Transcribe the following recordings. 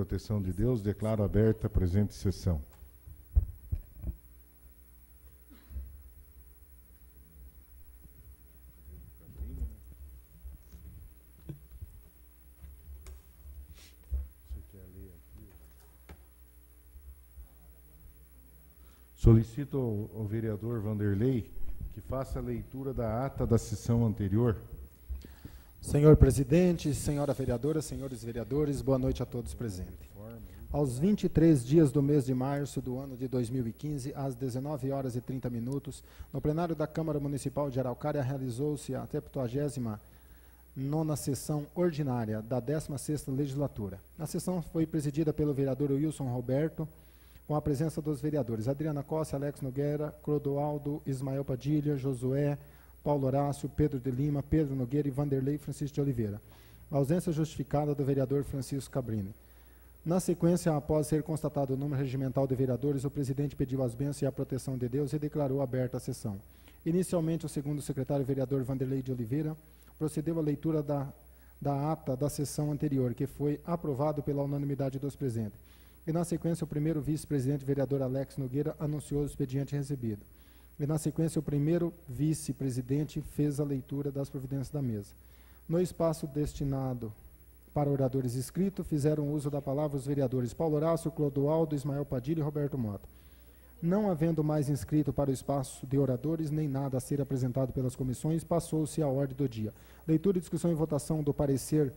proteção de Deus, declaro aberta a presente sessão. Solicito ao vereador Vanderlei que faça a leitura da ata da sessão anterior. Senhor presidente, senhora vereadora, senhores vereadores, boa noite a todos presentes. Aos 23 dias do mês de março do ano de 2015, às 19 horas e 30 minutos, no plenário da Câmara Municipal de Araucária, realizou-se a 79ª sessão ordinária da 16ª legislatura. A sessão foi presidida pelo vereador Wilson Roberto, com a presença dos vereadores Adriana Costa, Alex Nogueira, Clodoaldo, Ismael Padilha, Josué, Paulo Horácio, Pedro de Lima, Pedro Nogueira e Vanderlei Francisco de Oliveira. A ausência justificada do vereador Francisco Cabrini. Na sequência, após ser constatado o número regimental de vereadores, o presidente pediu as bênçãos e a proteção de Deus e declarou aberta a sessão. Inicialmente, o segundo secretário vereador Vanderlei de Oliveira procedeu à leitura da ata da sessão anterior, que foi aprovado pela unanimidade dos presentes. E, na sequência, o primeiro vice-presidente, vereador Alex Nogueira, anunciou o expediente recebido. E, na sequência, o primeiro vice-presidente fez a leitura das providências da mesa. No espaço destinado para oradores inscritos, fizeram uso da palavra os vereadores Paulo Horácio, Clodoaldo, Ismael Padilha e Roberto Mota. Não havendo mais inscrito para o espaço de oradores, nem nada a ser apresentado pelas comissões, passou-se a ordem do dia. Leitura, discussão e votação do parecer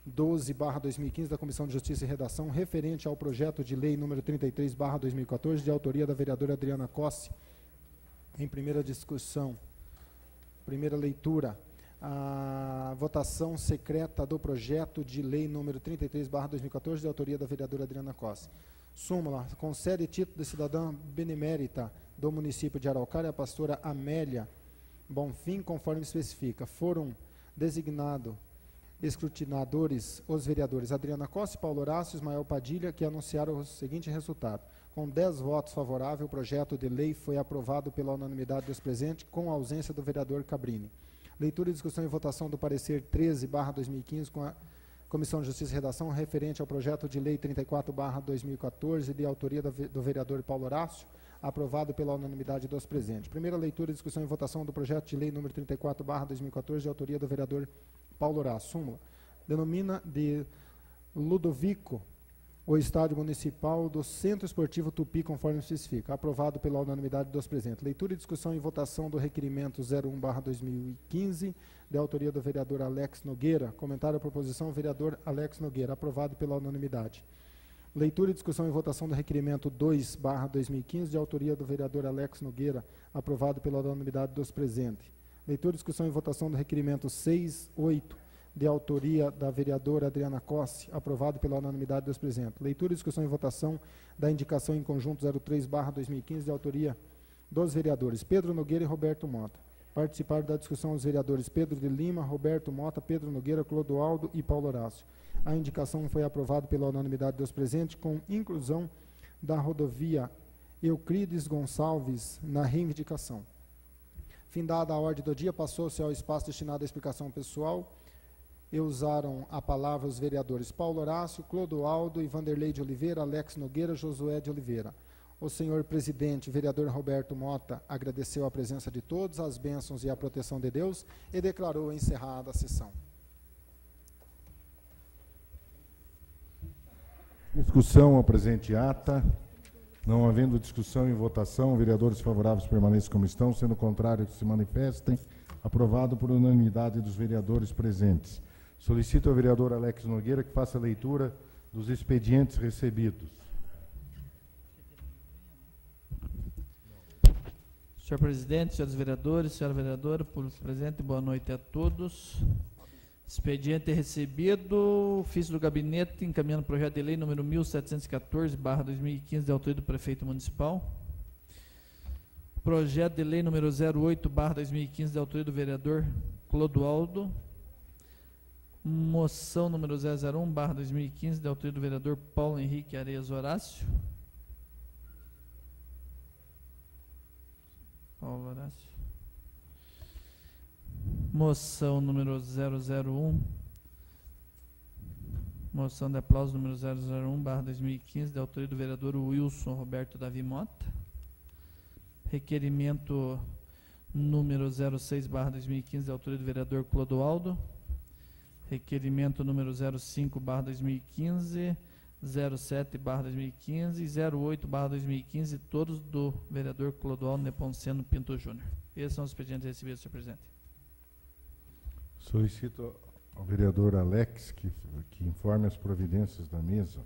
12/2015 da Comissão de Justiça e Redação, referente ao projeto de lei número 33/2014, de autoria da vereadora Adriana Costa. Em primeira discussão, primeira leitura, a votação secreta do projeto de lei número 33/2014, de autoria da vereadora Adriana Costa. Súmula, concede título de cidadã benemérita do município de Araucária a pastora Amélia Bonfim, conforme especifica. Foram designados escrutinadores os vereadores Adriana Costa e Paulo Horácio, Ismael Padilha, que anunciaram o seguinte resultado. Com 10 votos favoráveis, o projeto de lei foi aprovado pela unanimidade dos presentes, com a ausência do vereador Cabrini. Leitura, discussão e votação do parecer 13/2015 com a Comissão de Justiça e Redação, referente ao projeto de lei 34/2014, de autoria do vereador Paulo Horácio, aprovado pela unanimidade dos presentes. Primeira leitura, discussão e votação do projeto de lei número 34/2014, de autoria do vereador Paulo Horácio. Súmula, denomina de Ludovico o estádio municipal do Centro Esportivo Tupi, conforme especifica, aprovado pela unanimidade dos presentes. Leitura, discussão e votação do requerimento 01/2015, de autoria do vereador Alex Nogueira. Comentário à proposição, vereador Alex Nogueira, aprovado pela unanimidade. Leitura, discussão e votação do requerimento 2/2015, de autoria do vereador Alex Nogueira, aprovado pela unanimidade dos presentes. Leitura, discussão e votação do requerimento 6/8, de autoria da vereadora Adriana Costa, aprovado pela unanimidade dos presentes. Leitura, discussão e votação da indicação em conjunto 03/2015, de autoria dos vereadores Pedro Nogueira e Roberto Mota. Participaram da discussão os vereadores Pedro de Lima, Roberto Mota, Pedro Nogueira, Clodoaldo e Paulo Horácio. A indicação foi aprovada pela unanimidade dos presentes, com inclusão da rodovia Euclides Gonçalves na reivindicação. Findada a ordem do dia, passou-se ao espaço destinado à explicação pessoal e usaram a palavra os vereadores Paulo Horácio, Clodoaldo e Vanderlei de Oliveira, Alex Nogueira, Josué de Oliveira. O senhor presidente, vereador Roberto Mota, agradeceu a presença de todos, as bênçãos e a proteção de Deus e declarou encerrada a sessão. Discussão ao presente ata. Não havendo discussão e votação, vereadores favoráveis permaneçam como estão, sendo contrários que se manifestem. Aprovado por unanimidade dos vereadores presentes. Solicito ao vereador Alex Nogueira que faça a leitura dos expedientes recebidos. Senhor presidente, senhores vereadores, senhora vereadora, público presente, boa noite a todos. Expediente recebido, ofício do gabinete encaminhando o projeto de lei número 1714/2015, de autoria do prefeito municipal. Projeto de lei número 08/2015, de autoria do vereador Clodoaldo. Moção número 001/2015, de autoria do vereador Paulo Henrique Areias Horácio. Paulo Horácio. Moção número 001. Moção de aplauso número 001/2015, de autoria do vereador Wilson Roberto Davi Mota. Requerimento número 06/2015, de autoria do vereador Clodoaldo. Requerimento número 05/2015, 07/2015 e 08/2015, todos do vereador Clodoaldo Nepomuceno Pinto Júnior. Esses são os expedientes recebidos, senhor presidente. Solicito ao vereador Alex que informe as providências da mesa.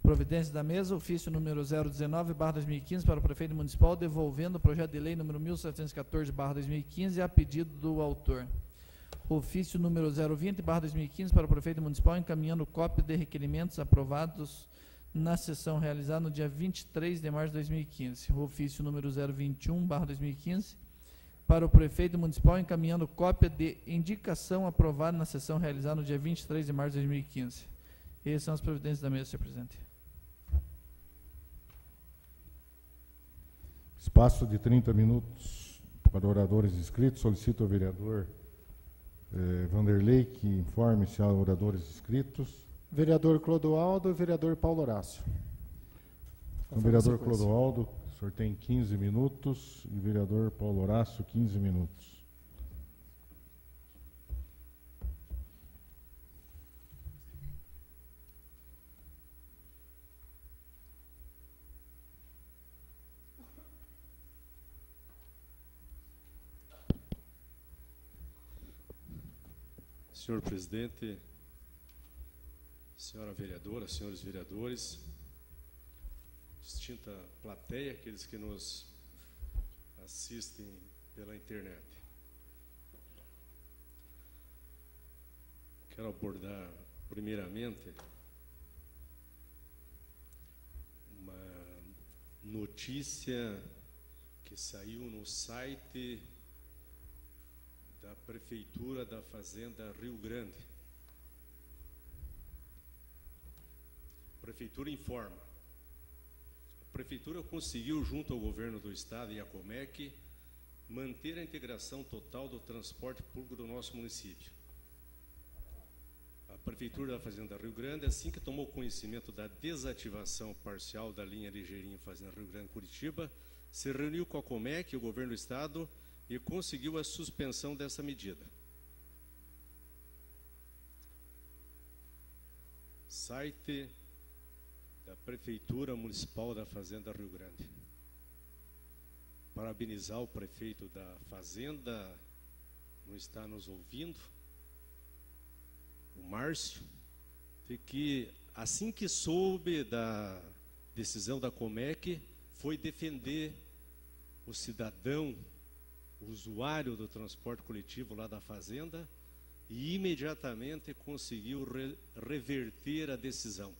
Providência da mesa, ofício número 019/2015 para o prefeito municipal, devolvendo o projeto de lei número 1714/2015 a pedido do autor. Ofício número 020/2015 para o prefeito municipal, encaminhando cópia de requerimentos aprovados na sessão realizada no dia 23 de março de 2015. Ofício número 021/2015 para o prefeito municipal, encaminhando cópia de indicação aprovada na sessão realizada no dia 23 de março de 2015. Essas são as providências da mesa, senhor presidente. Espaço de 30 minutos para oradores inscritos. Solicito ao vereador Vanderlei que informe se há oradores inscritos. Vereador Clodoaldo e vereador Paulo Horácio. O vereador Clodoaldo, o senhor tem 15 minutos, e o vereador Paulo Horácio, 15 minutos. Senhor presidente, senhora vereadora, senhores vereadores, distinta plateia, aqueles que nos assistem pela internet. Quero abordar, primeiramente, uma notícia que saiu no site da Prefeitura da Fazenda Rio Grande. A Prefeitura informa: a Prefeitura conseguiu, junto ao Governo do Estado e à Comec, manter a integração total do transporte público do nosso município. A Prefeitura da Fazenda Rio Grande, assim que tomou conhecimento da desativação parcial da linha Ligeirinho Fazenda Rio Grande-Curitiba, se reuniu com a Comec e o Governo do Estado e conseguiu a suspensão dessa medida. Site da Prefeitura Municipal da Fazenda Rio Grande. Parabenizar o prefeito da Fazenda, não está nos ouvindo, o Márcio, de que assim que soube da decisão da Comec, foi defender o cidadão, o usuário do transporte coletivo lá da Fazenda, e imediatamente conseguiu reverter a decisão.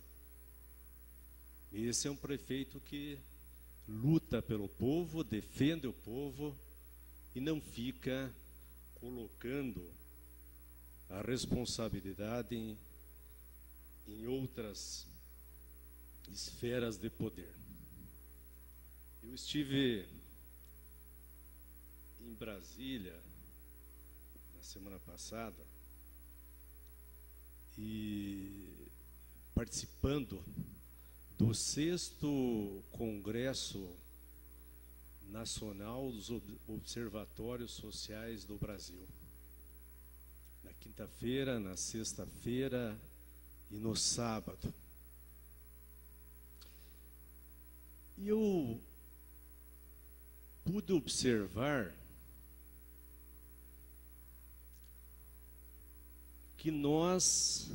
Esse é um prefeito que luta pelo povo, defende o povo e não fica colocando a responsabilidade em outras esferas de poder. Eu estive em Brasília na semana passada e participando do 6º Congresso Nacional dos Observatórios Sociais do Brasil. Na quinta-feira, na sexta-feira e no sábado. E eu pude observar que nós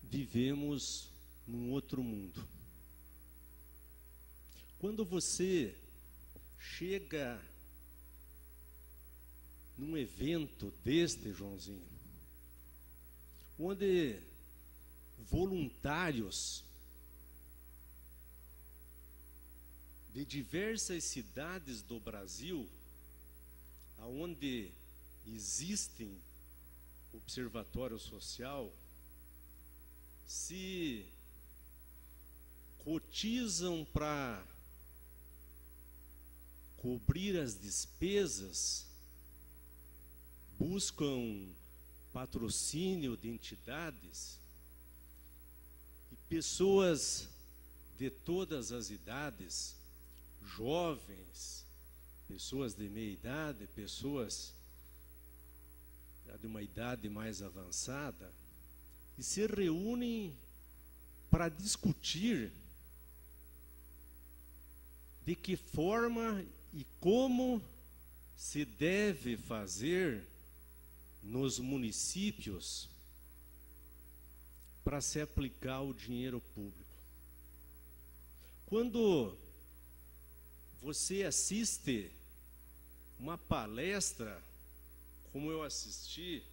vivemos num outro mundo. Quando você chega num evento deste, Joãozinho, onde voluntários de diversas cidades do Brasil, aonde existem observatório social, se cotizam para cobrir as despesas, buscam patrocínio de entidades, e pessoas de todas as idades, jovens, pessoas de meia idade, pessoas já de uma idade mais avançada, e se reúnem para discutir de que forma e como se deve fazer nos municípios para se aplicar o dinheiro público. Quando você assiste uma palestra, como eu assisti,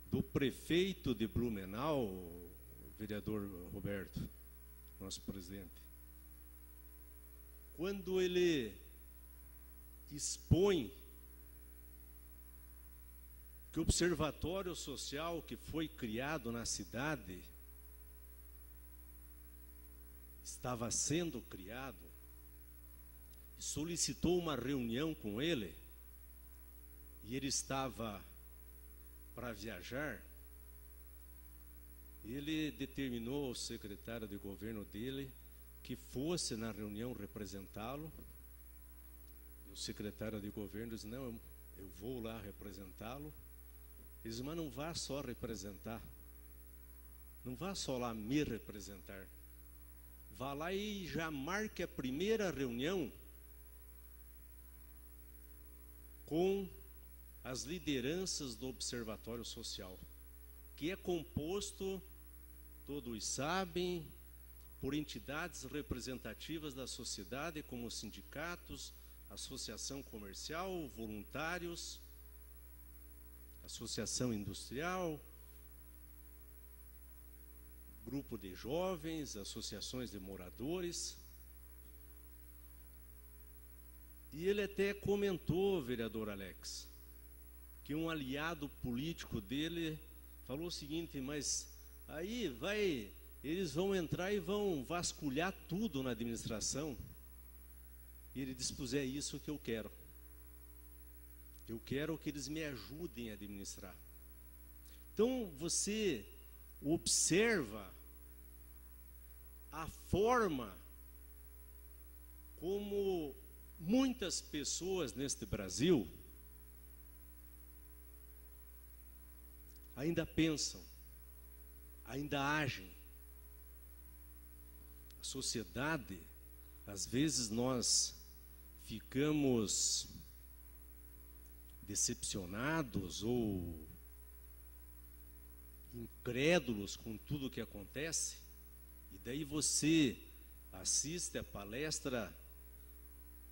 do prefeito de Blumenau, o vereador Roberto, nosso presidente, quando ele expõe que o observatório social que foi criado na cidade estava sendo criado, e solicitou uma reunião com ele, e ele estava para viajar, ele determinou ao secretário de governo dele que fosse na reunião representá-lo. E o secretário de governo disse: não, eu vou lá representá-lo. Ele disse: mas não vá só representar, não vá só lá me representar, vá lá e já marque a primeira reunião com as lideranças do Observatório Social, que é composto, todos sabem, por entidades representativas da sociedade, como sindicatos, associação comercial, voluntários, associação industrial, grupo de jovens, associações de moradores. E ele até comentou, vereador Alex, que um aliado político dele falou o seguinte: mas aí eles vão entrar e vão vasculhar tudo na administração. E ele disse: pois é isso que eu quero. Eu quero que eles me ajudem a administrar. Então você observa a forma como muitas pessoas neste Brasil ainda pensam, ainda agem. A sociedade, às vezes nós ficamos decepcionados ou incrédulos com tudo o que acontece, e daí você assiste a palestra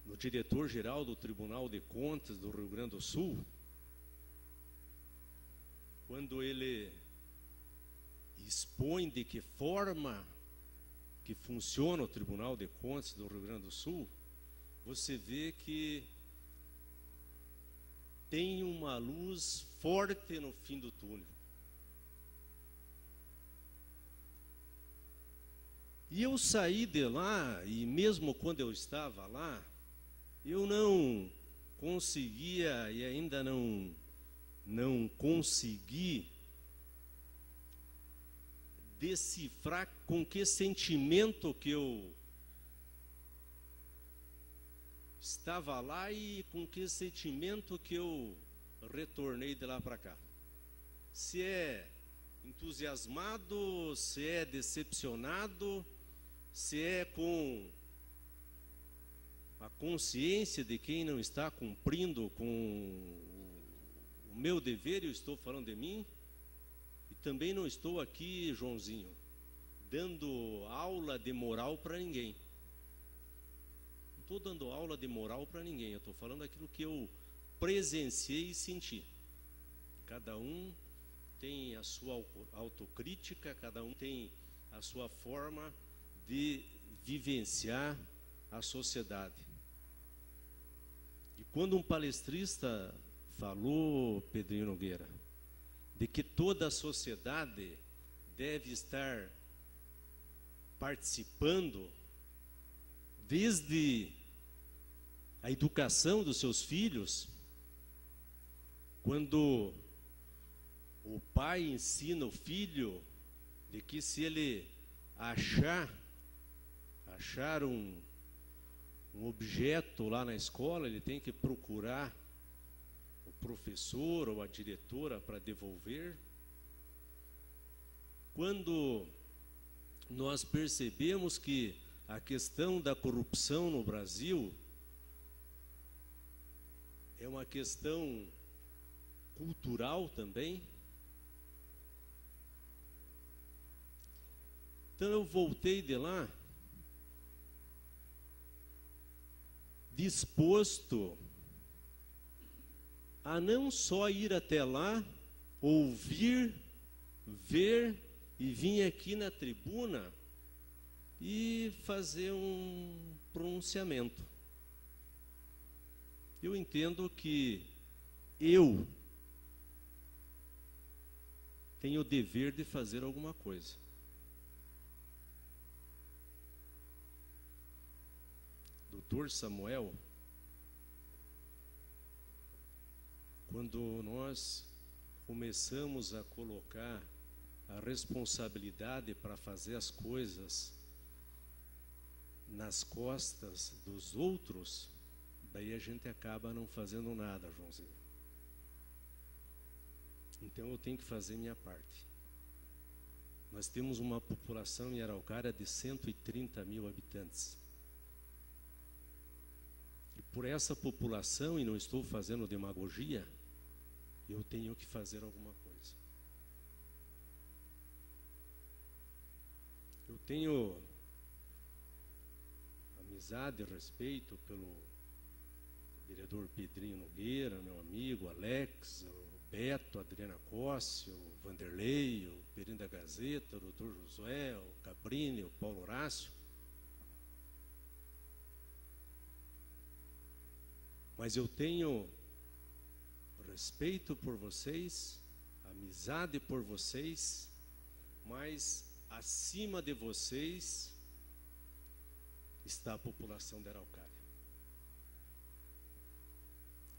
do diretor-geral do Tribunal de Contas do Rio Grande do Sul, quando ele expõe de que forma que funciona o Tribunal de Contas do Rio Grande do Sul, você vê que tem uma luz forte no fim do túnel. E eu saí de lá, e mesmo quando eu estava lá, eu não conseguia, e ainda não consegui decifrar com que sentimento que eu estava lá e com que sentimento que eu retornei de lá para cá. Se é entusiasmado, se é decepcionado, se é com a consciência de quem não está cumprindo com o meu dever, eu estou falando de mim. E também não estou aqui, Joãozinho, dando aula de moral para ninguém. Não estou dando aula de moral para ninguém, eu estou falando aquilo que eu presenciei e senti. Cada um tem a sua autocrítica, cada um tem a sua forma de vivenciar a sociedade. E quando um palestrista falou, Pedrinho Nogueira, de que toda a sociedade deve estar participando, desde a educação dos seus filhos, quando o pai ensina o filho de que se ele achar um objeto lá na escola, ele tem que procurar o professor ou a diretora para devolver. Quando nós percebemos que a questão da corrupção no Brasil é uma questão cultural também, então eu voltei de lá disposto a não só ir até lá, ouvir, ver e vir aqui na tribuna e fazer um pronunciamento. Eu entendo que eu tenho o dever de fazer alguma coisa. Doutor Samuel, quando nós começamos a colocar a responsabilidade para fazer as coisas nas costas dos outros, daí a gente acaba não fazendo nada, Joãozinho. Então eu tenho que fazer minha parte. Nós temos uma população em Araucária de 130 mil habitantes. E por essa população, e não estou fazendo demagogia, eu tenho que fazer alguma coisa. Eu tenho amizade e respeito pelo vereador Pedrinho Nogueira, meu amigo, Alex, o Beto, a Adriana Cossi, o Vanderlei, o Perim da Gazeta, o doutor Josué, o Cabrini, o Paulo Horácio. Mas eu tenho respeito por vocês, amizade por vocês, mas acima de vocês está a população de Araucária.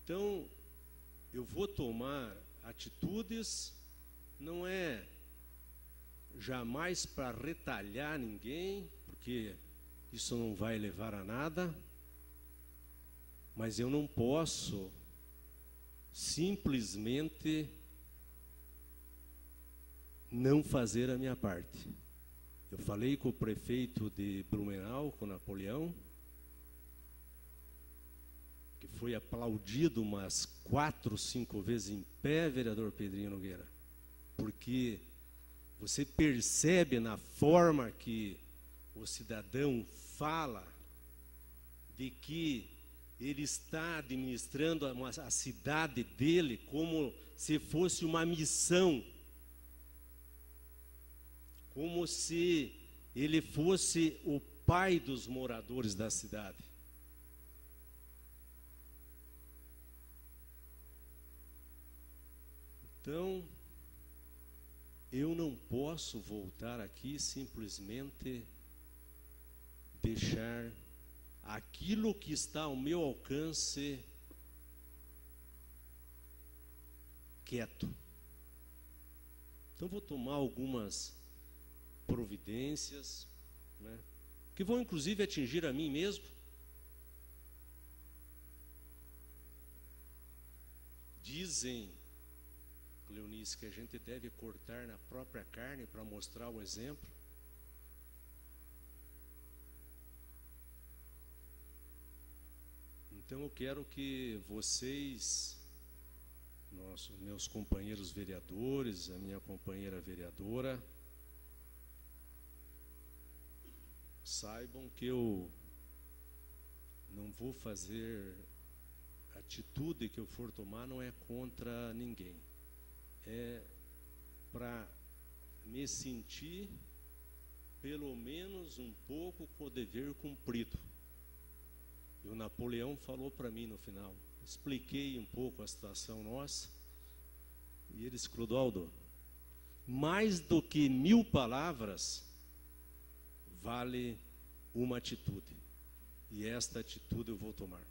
Então, eu vou tomar atitudes, não é jamais para retalhar ninguém, porque isso não vai levar a nada, mas eu não posso simplesmente não fazer a minha parte. Eu falei com o prefeito de Blumenau, com o Napoleão, que foi aplaudido umas 4, 5 vezes em pé, vereador Pedrinho Nogueira, porque você percebe na forma que o cidadão fala de que ele está administrando a cidade dele como se fosse uma missão, como se ele fosse o pai dos moradores da cidade. Então, eu não posso voltar aqui simplesmente deixar aquilo que está ao meu alcance quieto. Então, vou tomar algumas providências, né, que vão inclusive atingir a mim mesmo. Dizem, Cleonice, que a gente deve cortar na própria carne para mostrar o exemplo. Então eu quero que vocês, meus companheiros vereadores, a minha companheira vereadora, saibam que eu não vou fazer, a atitude que eu for tomar não é contra ninguém. É para me sentir pelo menos um pouco com o dever cumprido. E o Napoleão falou para mim no final, expliquei um pouco a situação nossa, e ele disse: Clodoaldo, mais do que 1000 palavras vale uma atitude, e esta atitude eu vou tomar.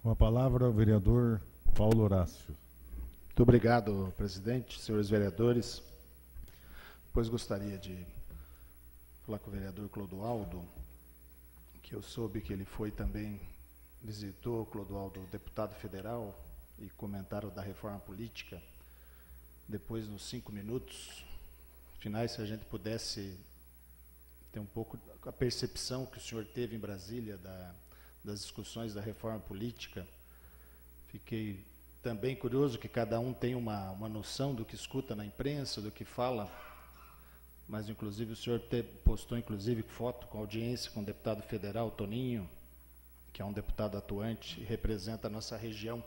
Com a palavra, o vereador Paulo Horácio. Muito obrigado, presidente, senhores vereadores. Pois gostaria de falar com o vereador Clodoaldo, que eu soube que ele foi também, visitou o Clodoaldo, deputado federal, e comentaram da reforma política. Depois, nos 5 minutos finais, se a gente pudesse ter um pouco a percepção que o senhor teve em Brasília das discussões da reforma política. Fiquei também curioso que cada um tem uma noção do que escuta na imprensa, do que fala, mas inclusive o senhor postou inclusive foto com audiência com o deputado federal Toninho, que é um deputado atuante e representa a nossa região.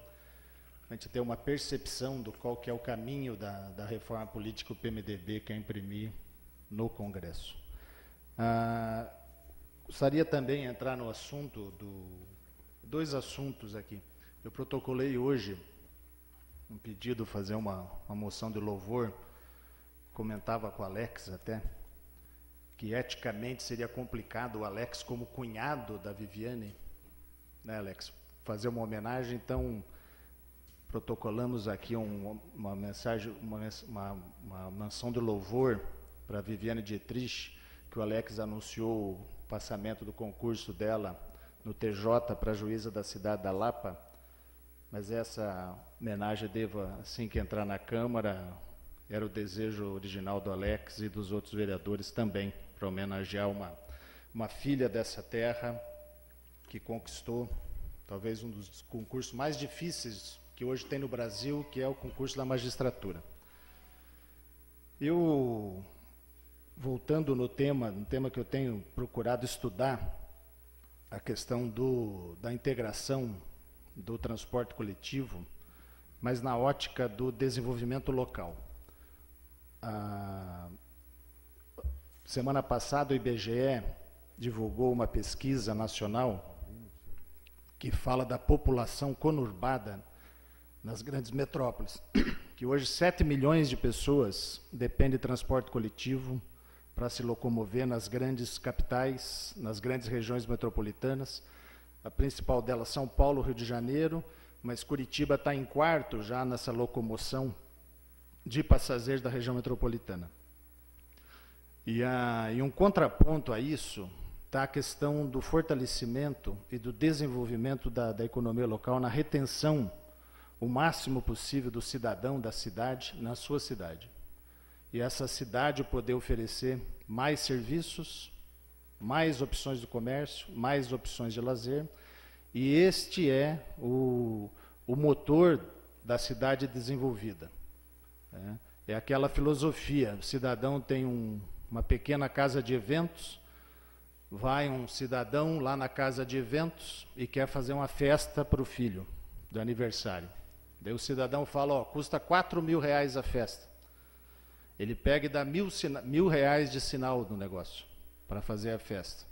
A gente tem uma percepção do qual que é o caminho da reforma política que o PMDB quer imprimir no Congresso. Gostaria também de entrar no assunto dois assuntos aqui. Eu protocolei hoje um pedido, fazer uma moção de louvor, comentava com o Alex até, que eticamente seria complicado o Alex como cunhado da Viviane, né, Alex? Fazer uma homenagem, então protocolamos aqui uma mensagem, uma menção de louvor para a Viviane Dietrich, que o Alex anunciou o passamento do concurso dela no TJ para a juíza da cidade da Lapa, mas essa homenagem deva, assim que entrar na Câmara, era o desejo original do Alex e dos outros vereadores também, para homenagear uma filha dessa terra que conquistou talvez um dos concursos mais difíceis que hoje tem no Brasil, que é o concurso da magistratura. Eu, voltando no tema que eu tenho procurado estudar, a questão da integração do transporte coletivo, mas na ótica do desenvolvimento local. Semana passada o IBGE divulgou uma pesquisa nacional que fala da população conurbada nas grandes metrópoles, que hoje 7 milhões de pessoas dependem de transporte coletivo para se locomover nas grandes capitais, nas grandes regiões metropolitanas. A principal delas, São Paulo, Rio de Janeiro, mas Curitiba está em quarto já nessa locomoção de passageiros da região metropolitana. E um contraponto a isso está a questão do fortalecimento e do desenvolvimento da economia local na retenção o máximo possível do cidadão da cidade na sua cidade. E essa cidade poder oferecer mais serviços, mais opções do comércio, mais opções de lazer, e este é o motor da cidade desenvolvida. É aquela filosofia, o cidadão tem uma pequena casa de eventos, vai um cidadão lá na casa de eventos e quer fazer uma festa para o filho, do aniversário. Daí o cidadão fala, custa R$4.000 a festa. Ele pega e dá R$1.000 de sinal no negócio, para fazer a festa.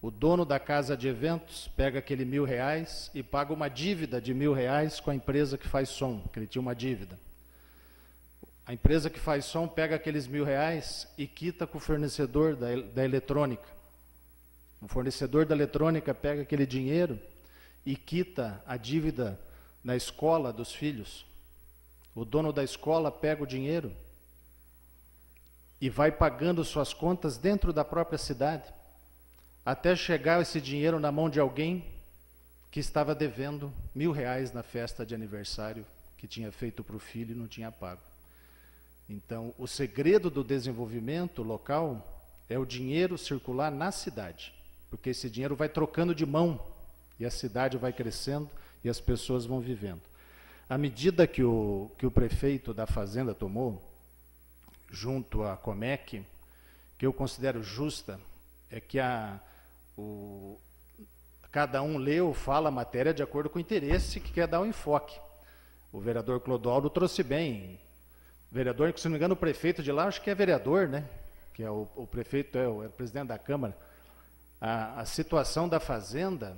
O dono da casa de eventos pega aquele R$1.000 e paga uma dívida de R$1.000 com a empresa que faz som, que ele tinha uma dívida. A empresa que faz som pega aqueles R$1.000 e quita com o fornecedor da eletrônica. O fornecedor da eletrônica pega aquele dinheiro e quita a dívida na escola dos filhos. O dono da escola pega o dinheiro e vai pagando suas contas dentro da própria cidade, até chegar esse dinheiro na mão de alguém que estava devendo R$1.000 na festa de aniversário que tinha feito para o filho e não tinha pago. Então, o segredo do desenvolvimento local é o dinheiro circular na cidade, porque esse dinheiro vai trocando de mão e a cidade vai crescendo e as pessoas vão vivendo. A medida que o prefeito da Fazenda tomou, junto à Comec, que eu considero justa, é que cada um lê ou fala a matéria de acordo com o interesse que quer dar o enfoque. O vereador Clodoaldo trouxe bem. Vereador, que se não me engano, o prefeito de lá, acho que é vereador, né? Que é o prefeito, é o presidente da Câmara. A situação da Fazenda,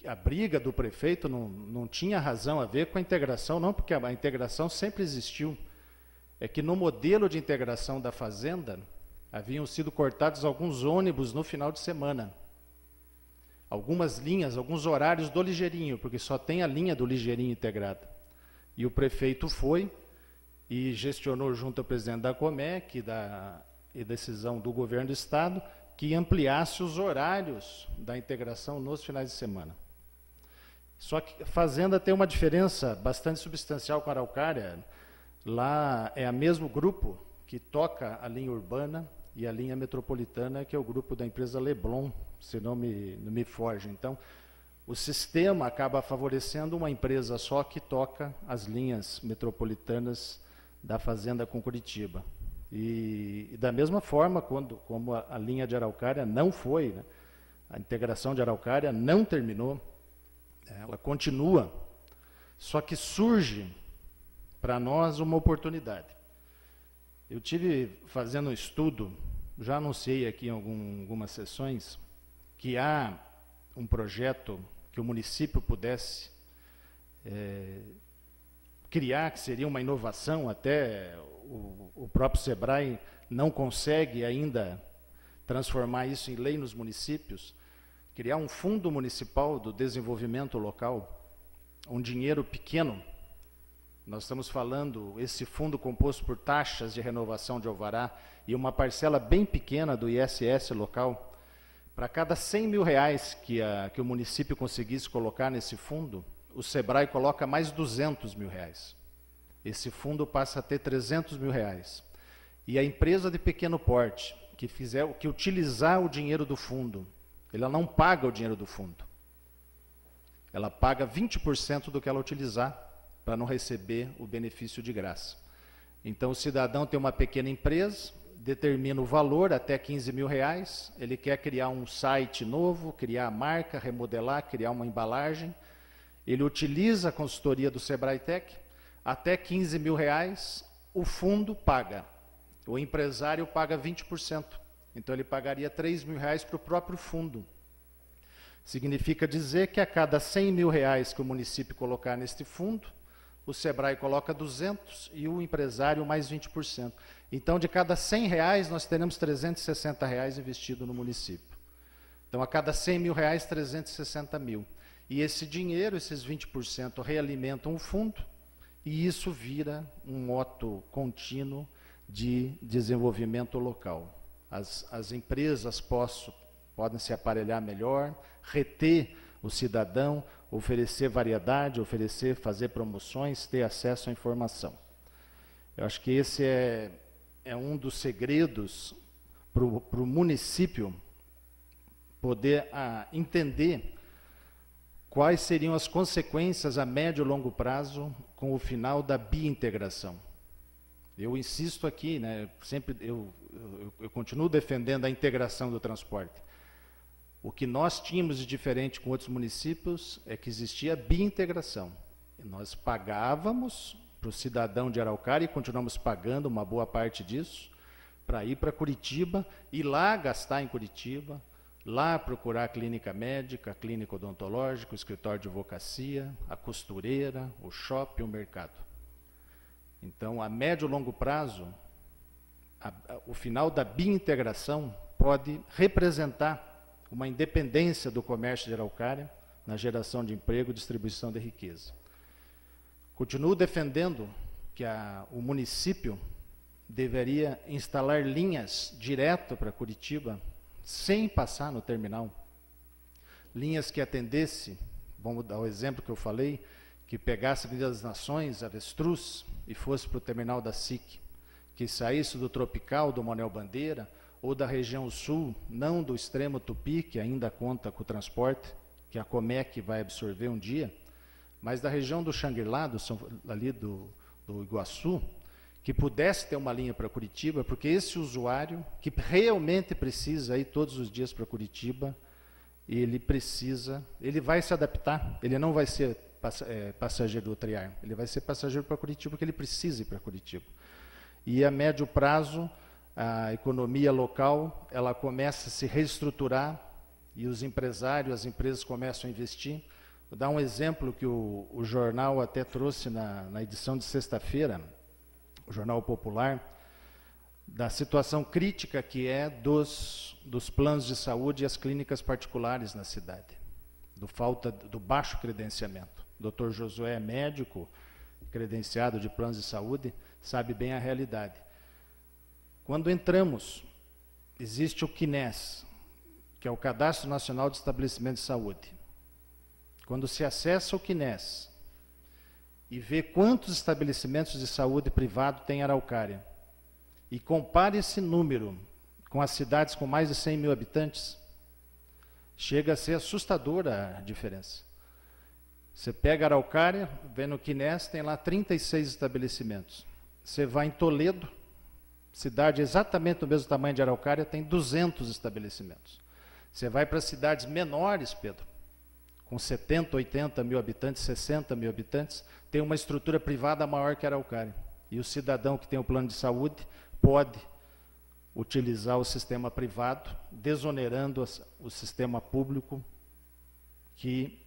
a briga do prefeito não tinha razão a ver com a integração, não, porque a integração sempre existiu. É que no modelo de integração da Fazenda, haviam sido cortados alguns ônibus no final de semana. algumas linhas, alguns horários do Ligeirinho, porque só tem a linha do Ligeirinho integrada. E o prefeito foi e gestionou junto ao presidente da Comec e decisão do governo do estado que ampliasse os horários da integração nos finais de semana. Só que a Fazenda tem uma diferença bastante substancial com a Araucária. Lá é o mesmo grupo que toca a linha urbana e a linha metropolitana, que é o grupo da empresa Leblon, se não me foge. Então, o sistema acaba favorecendo uma empresa só que toca as linhas metropolitanas da Fazenda com Curitiba. E da mesma forma, como a linha de Araucária não foi, né, a integração de Araucária não terminou, ela continua, só que surge para nós uma oportunidade. Eu tive fazendo um estudo, já anunciei aqui em algumas sessões, que há um projeto que o município pudesse criar, que seria uma inovação, até o próprio SEBRAE não consegue ainda transformar isso em lei nos municípios, criar um fundo municipal do desenvolvimento local, um dinheiro pequeno. Nós estamos falando, esse fundo composto por taxas de renovação de alvará e uma parcela bem pequena do ISS local. Para cada 100 mil reais que o município conseguisse colocar nesse fundo, o SEBRAE coloca mais 200 mil reais. Esse fundo passa a ter 300 mil reais. E a empresa de pequeno porte, que utilizar o dinheiro do fundo, ela não paga o dinheiro do fundo. Ela paga 20% do que ela utilizar, para não receber o benefício de graça. Então, o cidadão tem uma pequena empresa, determina o valor até 15 mil reais, ele quer criar um site novo, criar a marca, remodelar, criar uma embalagem, ele utiliza a consultoria do SEBRAE Tech, até 15 mil reais, o fundo paga, o empresário paga 20%, então ele pagaria 3 mil reais para o próprio fundo. Significa dizer que a cada 100 mil reais que o município colocar neste fundo, o SEBRAE coloca 200 e o empresário mais 20%. Então, de cada 100 reais, nós teremos 360 reais investido no município. Então, a cada 100 mil reais, 360 mil. E esse dinheiro, esses 20%, realimentam o fundo e isso vira um moto contínuo de desenvolvimento local. As empresas podem se aparelhar melhor, reter o cidadão, oferecer variedade, fazer promoções, ter acesso à informação. Eu acho que esse é um dos segredos para o município poder entender quais seriam as consequências a médio e longo prazo com o final da biintegração. Eu insisto aqui, né, sempre eu continuo defendendo a integração do transporte. O que nós tínhamos de diferente com outros municípios é que existia biintegração. Nós pagávamos para o cidadão de Araucária, e continuamos pagando uma boa parte disso, para ir para Curitiba e lá gastar em Curitiba, lá procurar a clínica médica, a clínica odontológica, o escritório de advocacia, a costureira, o shopping, o mercado. Então, a médio e longo prazo, o final da biintegração pode representar uma independência do comércio de Araucária na geração de emprego e distribuição de riqueza. Continuo defendendo que o município deveria instalar linhas direto para Curitiba, sem passar no terminal. Linhas que atendesse, vamos dar o exemplo que eu falei, que pegasse a Avenida das Nações, Avestruz, e fosse para o terminal da SIC, que saísse do Tropical, do Manuel Bandeira, ou da região sul, não do extremo Tupi, que ainda conta com o transporte, que a Comec vai absorver um dia, mas da região do Xangri-Lá, ali do Iguaçu, que pudesse ter uma linha para Curitiba, porque esse usuário, que realmente precisa ir todos os dias para Curitiba, ele vai se adaptar, ele não vai ser passageiro do Triar, ele vai ser passageiro para Curitiba, porque ele precisa ir para Curitiba. E a médio prazo, a economia local, ela começa a se reestruturar e os empresários, as empresas começam a investir. Vou dar um exemplo que o jornal até trouxe na edição de sexta-feira, o Jornal Popular, da situação crítica que é dos planos de saúde e as clínicas particulares na cidade. do baixo credenciamento. O Dr. Josué é médico, credenciado de planos de saúde, sabe bem a realidade. Quando entramos, existe o CNES, que é o Cadastro Nacional de Estabelecimento de Saúde. Quando se acessa o CNES e vê quantos estabelecimentos de saúde privado tem em Araucária, e compara esse número com as cidades com mais de 100 mil habitantes, chega a ser assustadora a diferença. Você pega Araucária, vê no CNES, tem lá 36 estabelecimentos. Você vai em Toledo, cidade exatamente do mesmo tamanho de Araucária, tem 200 estabelecimentos. Você vai para cidades menores, Pedro, com 70, 80 mil habitantes, 60 mil habitantes, tem uma estrutura privada maior que Araucária. E o cidadão que tem o plano de saúde pode utilizar o sistema privado, desonerando o sistema público, que,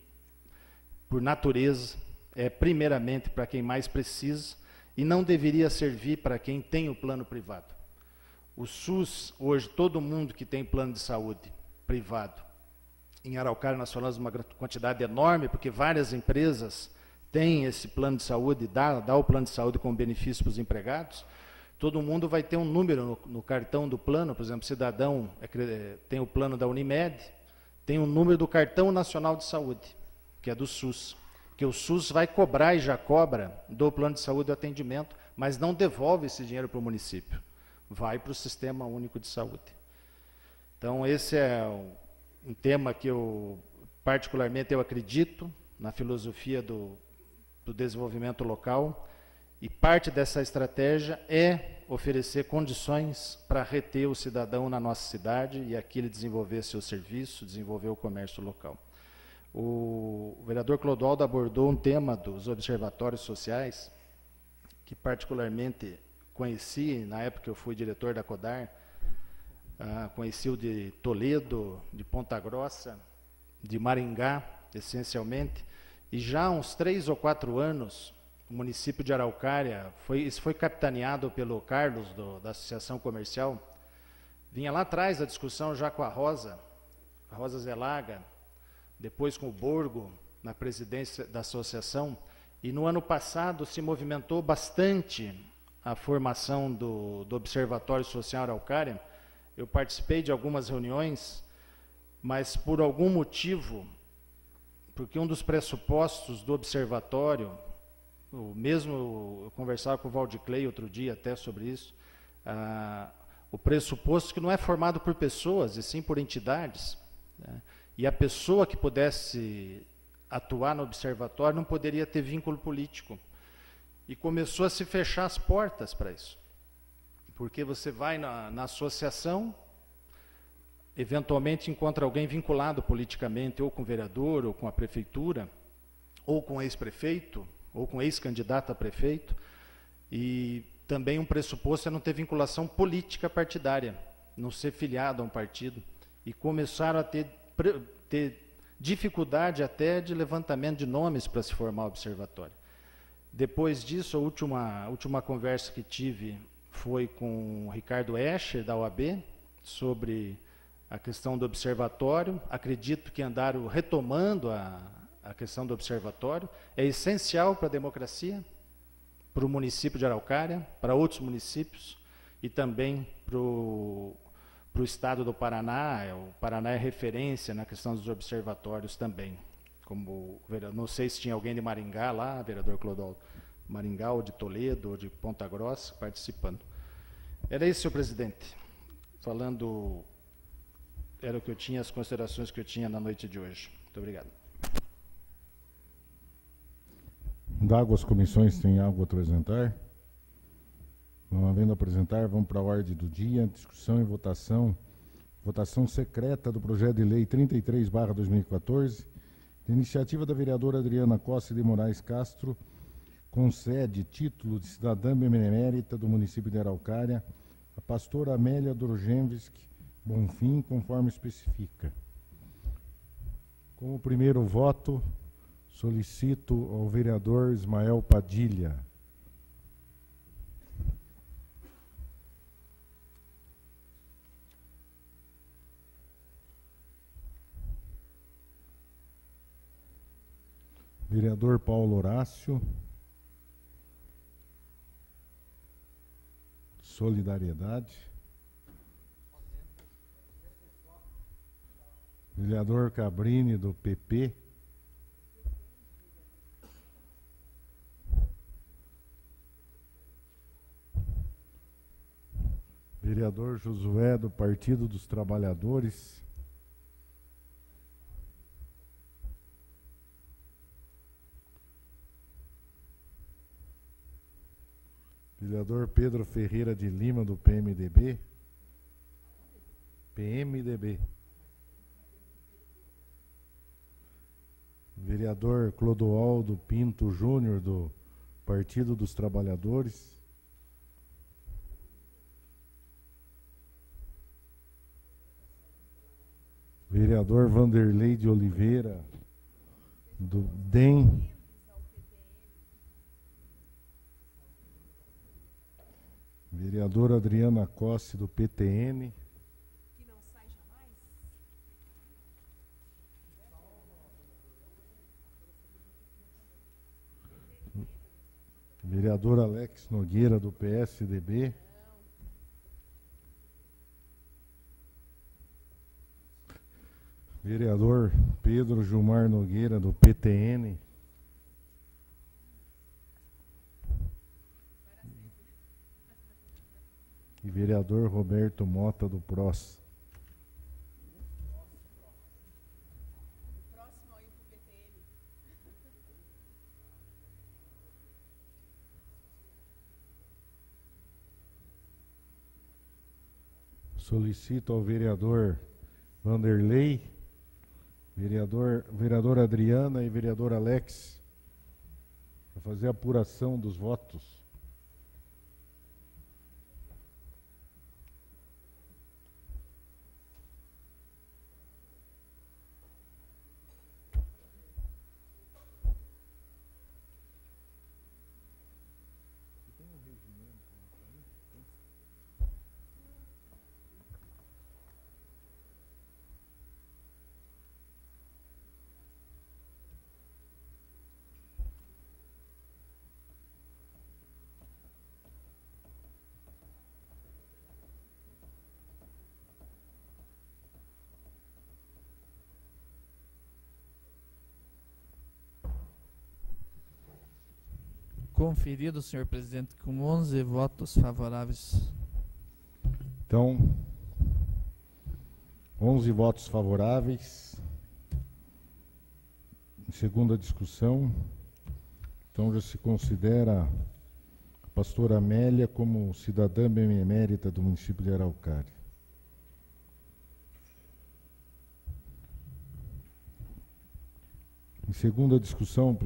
por natureza, é primeiramente para quem mais precisa e não deveria servir para quem tem o plano privado. O SUS, hoje, todo mundo que tem plano de saúde privado, em Araucária nós falamos de uma quantidade enorme, porque várias empresas têm esse plano de saúde, dá o plano de saúde como benefício para os empregados. Todo mundo vai ter um número no cartão do plano, por exemplo, o cidadão tem o plano da Unimed, tem um número do Cartão Nacional de Saúde, que é do SUS, que o SUS vai cobrar e já cobra do plano de saúde o atendimento, mas não devolve esse dinheiro para o município, vai para o Sistema Único de Saúde. Então esse é um tema que eu particularmente acredito na filosofia do desenvolvimento local, e parte dessa estratégia é oferecer condições para reter o cidadão na nossa cidade e aqui ele desenvolver seu serviço, desenvolver o comércio local. O vereador Clodoaldo abordou um tema dos observatórios sociais, que particularmente conheci, na época que eu fui diretor da CODAR, conheci o de Toledo, de Ponta Grossa, de Maringá, essencialmente, e já há uns 3 ou 4 anos, o município de Araucária, isso foi capitaneado pelo Carlos, da Associação Comercial, vinha lá atrás da discussão já com a Rosa Zelaga, depois com o Borgo, na presidência da associação, e no ano passado se movimentou bastante a formação do Observatório Social Araucária. Eu participei de algumas reuniões, mas por algum motivo, porque um dos pressupostos do observatório, eu conversava com o Valdiclei outro dia até sobre isso, o pressuposto que não é formado por pessoas, e sim por entidades, né? E a pessoa que pudesse atuar no observatório não poderia ter vínculo político. E começou a se fechar as portas para isso. Porque você vai na associação, eventualmente encontra alguém vinculado politicamente, ou com o vereador, ou com a prefeitura, ou com o ex-prefeito, ou com ex-candidato a prefeito, e também um pressuposto é não ter vinculação política partidária, não ser filiado a um partido, e começaram a ter dificuldade até de levantamento de nomes para se formar o observatório. Depois disso, a última conversa que tive foi com o Ricardo Escher, da OAB, sobre a questão do observatório. Acredito que andaram retomando a questão do observatório. É essencial para a democracia, para o município de Araucária, para outros municípios e também para o estado do Paraná. O Paraná é referência na questão dos observatórios também. Não sei se tinha alguém de Maringá lá, vereador Clodoaldo, Maringá ou de Toledo ou de Ponta Grossa participando. Era isso, senhor presidente. Era o que eu tinha, as considerações que eu tinha na noite de hoje. Muito obrigado. Dago, as comissões têm algo a apresentar? Não havendo a apresentar, vamos para a ordem do dia, discussão e votação. Votação secreta do projeto de lei 33/2014, de iniciativa da vereadora Adriana Costa de Moraes Castro, concede título de cidadã benemérita do município de Araucária a pastora Amélia Dorgenvski Bonfim, conforme especifica. Como primeiro voto, solicito ao vereador Ismael Padilha. Vereador Paulo Horácio. Solidariedade. Vereador Cabrini, do PP. Vereador Josué, do Partido dos Trabalhadores. Vereador Pedro Ferreira de Lima, do PMDB. PMDB. Vereador Clodoaldo Pinto Júnior, do Partido dos Trabalhadores. Vereador Vanderlei de Oliveira, do DEM. Vereadora Adriana Cosse, do PTN. Que não sai jamais? Vereador Alex Nogueira, do PSDB. Vereador Pedro Gilmar Nogueira, do PTN. E vereador Roberto Mota, do PROS. O próximo aí pro PTN. Solicito ao vereador Vanderlei, vereadora Adriana e vereador Alex para fazer a apuração dos votos. Conferido, senhor presidente, com 11 votos favoráveis. Então, 11 votos favoráveis. Em segunda discussão, então já se considera a pastora Amélia como cidadã benemérita do município de Araucária. Em segunda discussão,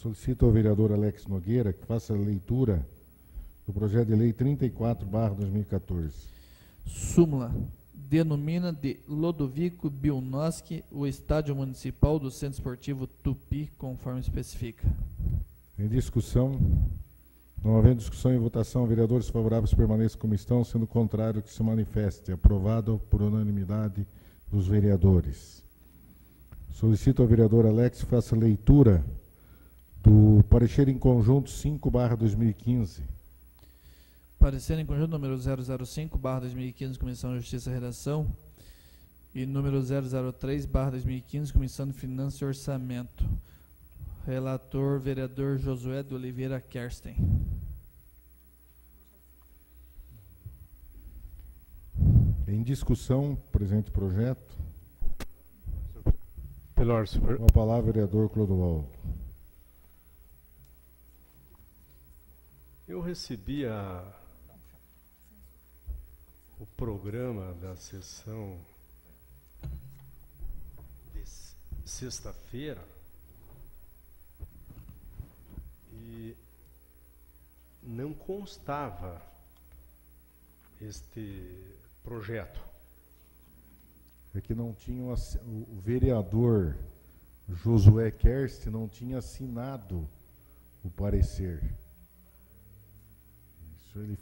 solicito ao vereador Alex Nogueira que faça a leitura do projeto de lei 34/2014. Súmula. Denomina de Lodovico Bilnoski o estádio municipal do Centro Esportivo Tupi, conforme especifica. Em discussão, não havendo discussão e votação, vereadores favoráveis permaneçam como estão, sendo contrário que se manifeste. Aprovado por unanimidade dos vereadores. Solicito ao vereador Alex que faça leitura do parecer em conjunto 5/2015. Parecer em conjunto número 005/2015, Comissão de Justiça e Redação, e número 003/2015, Comissão de Finanças e Orçamento. Relator, vereador Josué de Oliveira Kersten. Em discussão, presente projeto. Senhor. Com a palavra, vereador Clodoaldo. Eu recebi o programa da sessão de sexta-feira e não constava este projeto. É que não tinha o vereador Josué Kerst não tinha assinado o parecer. Isso ele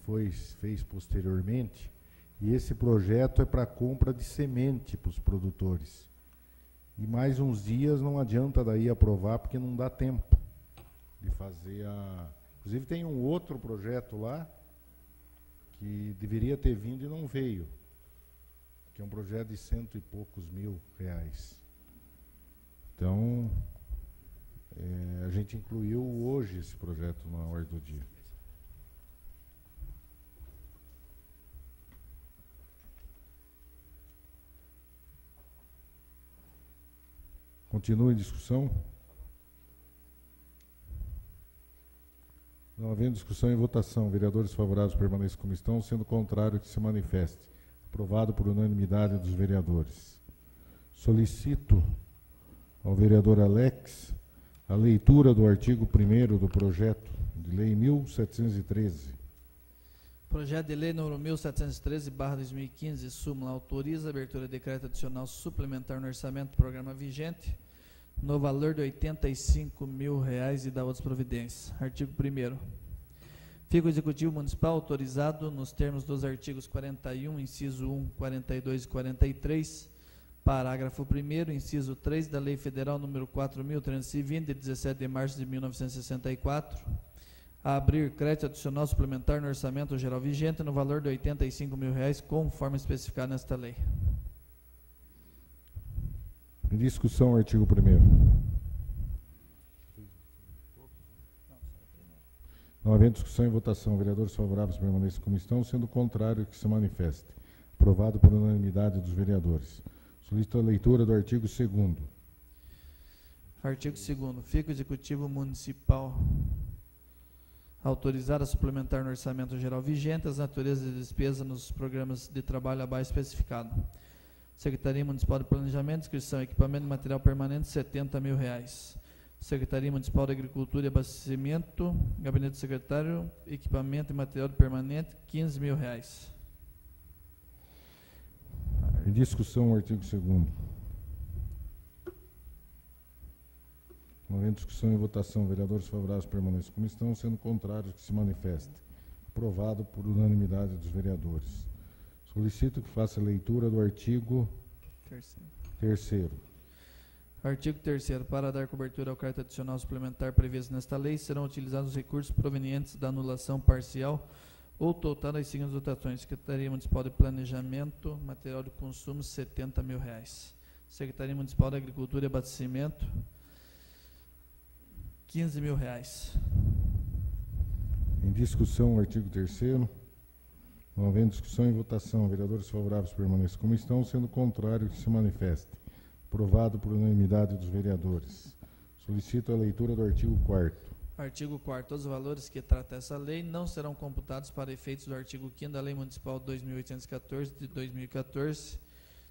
fez posteriormente. E esse projeto é para compra de semente para os produtores. E mais uns dias não adianta daí aprovar, porque não dá tempo de fazer a... Inclusive tem um outro projeto lá que deveria ter vindo e não veio, que é um projeto de 100 e poucos mil reais. Então, a gente incluiu hoje esse projeto na ordem do dia. Continua em discussão? Não havendo discussão e votação, vereadores favoráveis permaneçam como estão, sendo contrário que se manifeste. Aprovado por unanimidade dos vereadores. Solicito ao vereador Alex a leitura do artigo 1º do projeto de lei 1713. Projeto de lei número 1713/2015, súmula, autoriza a abertura de decreto adicional suplementar no orçamento do programa vigente, no valor de R$ 85 mil e da outras providências. Artigo 1º. Fica o Executivo Municipal autorizado, nos termos dos artigos 41, inciso 1, 42 e 43, parágrafo 1º, inciso 3 da Lei Federal número 4.320, de 17 de março de 1964, a abrir crédito adicional suplementar no orçamento geral vigente no valor de R$ 85 mil, conforme especificado nesta lei. Em discussão, artigo 1º. Não havendo discussão e votação, vereadores favoráveis permaneçam como estão, sendo contrário que se manifeste. Aprovado por unanimidade dos vereadores. Solicito a leitura do artigo 2º. Artigo 2º. Fica o Executivo Municipal autorizado a suplementar no orçamento geral vigente as naturezas de despesa nos programas de trabalho abaixo especificado. Secretaria Municipal de Planejamento, inscrição, equipamento e material permanente, R$ 70 mil. Secretaria Municipal de Agricultura e Abastecimento, Gabinete do Secretário, equipamento e material permanente, R$ 15 mil. Em discussão, o artigo 2º. Não havendo discussão e votação, vereadores favoráveis permaneçam como estão, sendo contrários que se manifeste. Aprovado por unanimidade dos vereadores. Solicito que faça a leitura do artigo 3º. Artigo 3º. Para dar cobertura ao crédito adicional suplementar previsto nesta lei, serão utilizados os recursos provenientes da anulação parcial ou total das seguintes dotações: Secretaria Municipal de Planejamento, material de consumo, R$ 70 mil. Secretaria Municipal de Agricultura e Abastecimento, R$ 15 mil. Em discussão, o artigo 3º. Não havendo discussão e votação, vereadores favoráveis permaneçam como estão, sendo contrário que se manifeste. Aprovado por unanimidade dos vereadores. Solicito a leitura do artigo 4º. Artigo 4º. Todos os valores que trata essa lei não serão computados para efeitos do artigo 5º da Lei Municipal 2.814, de 2014,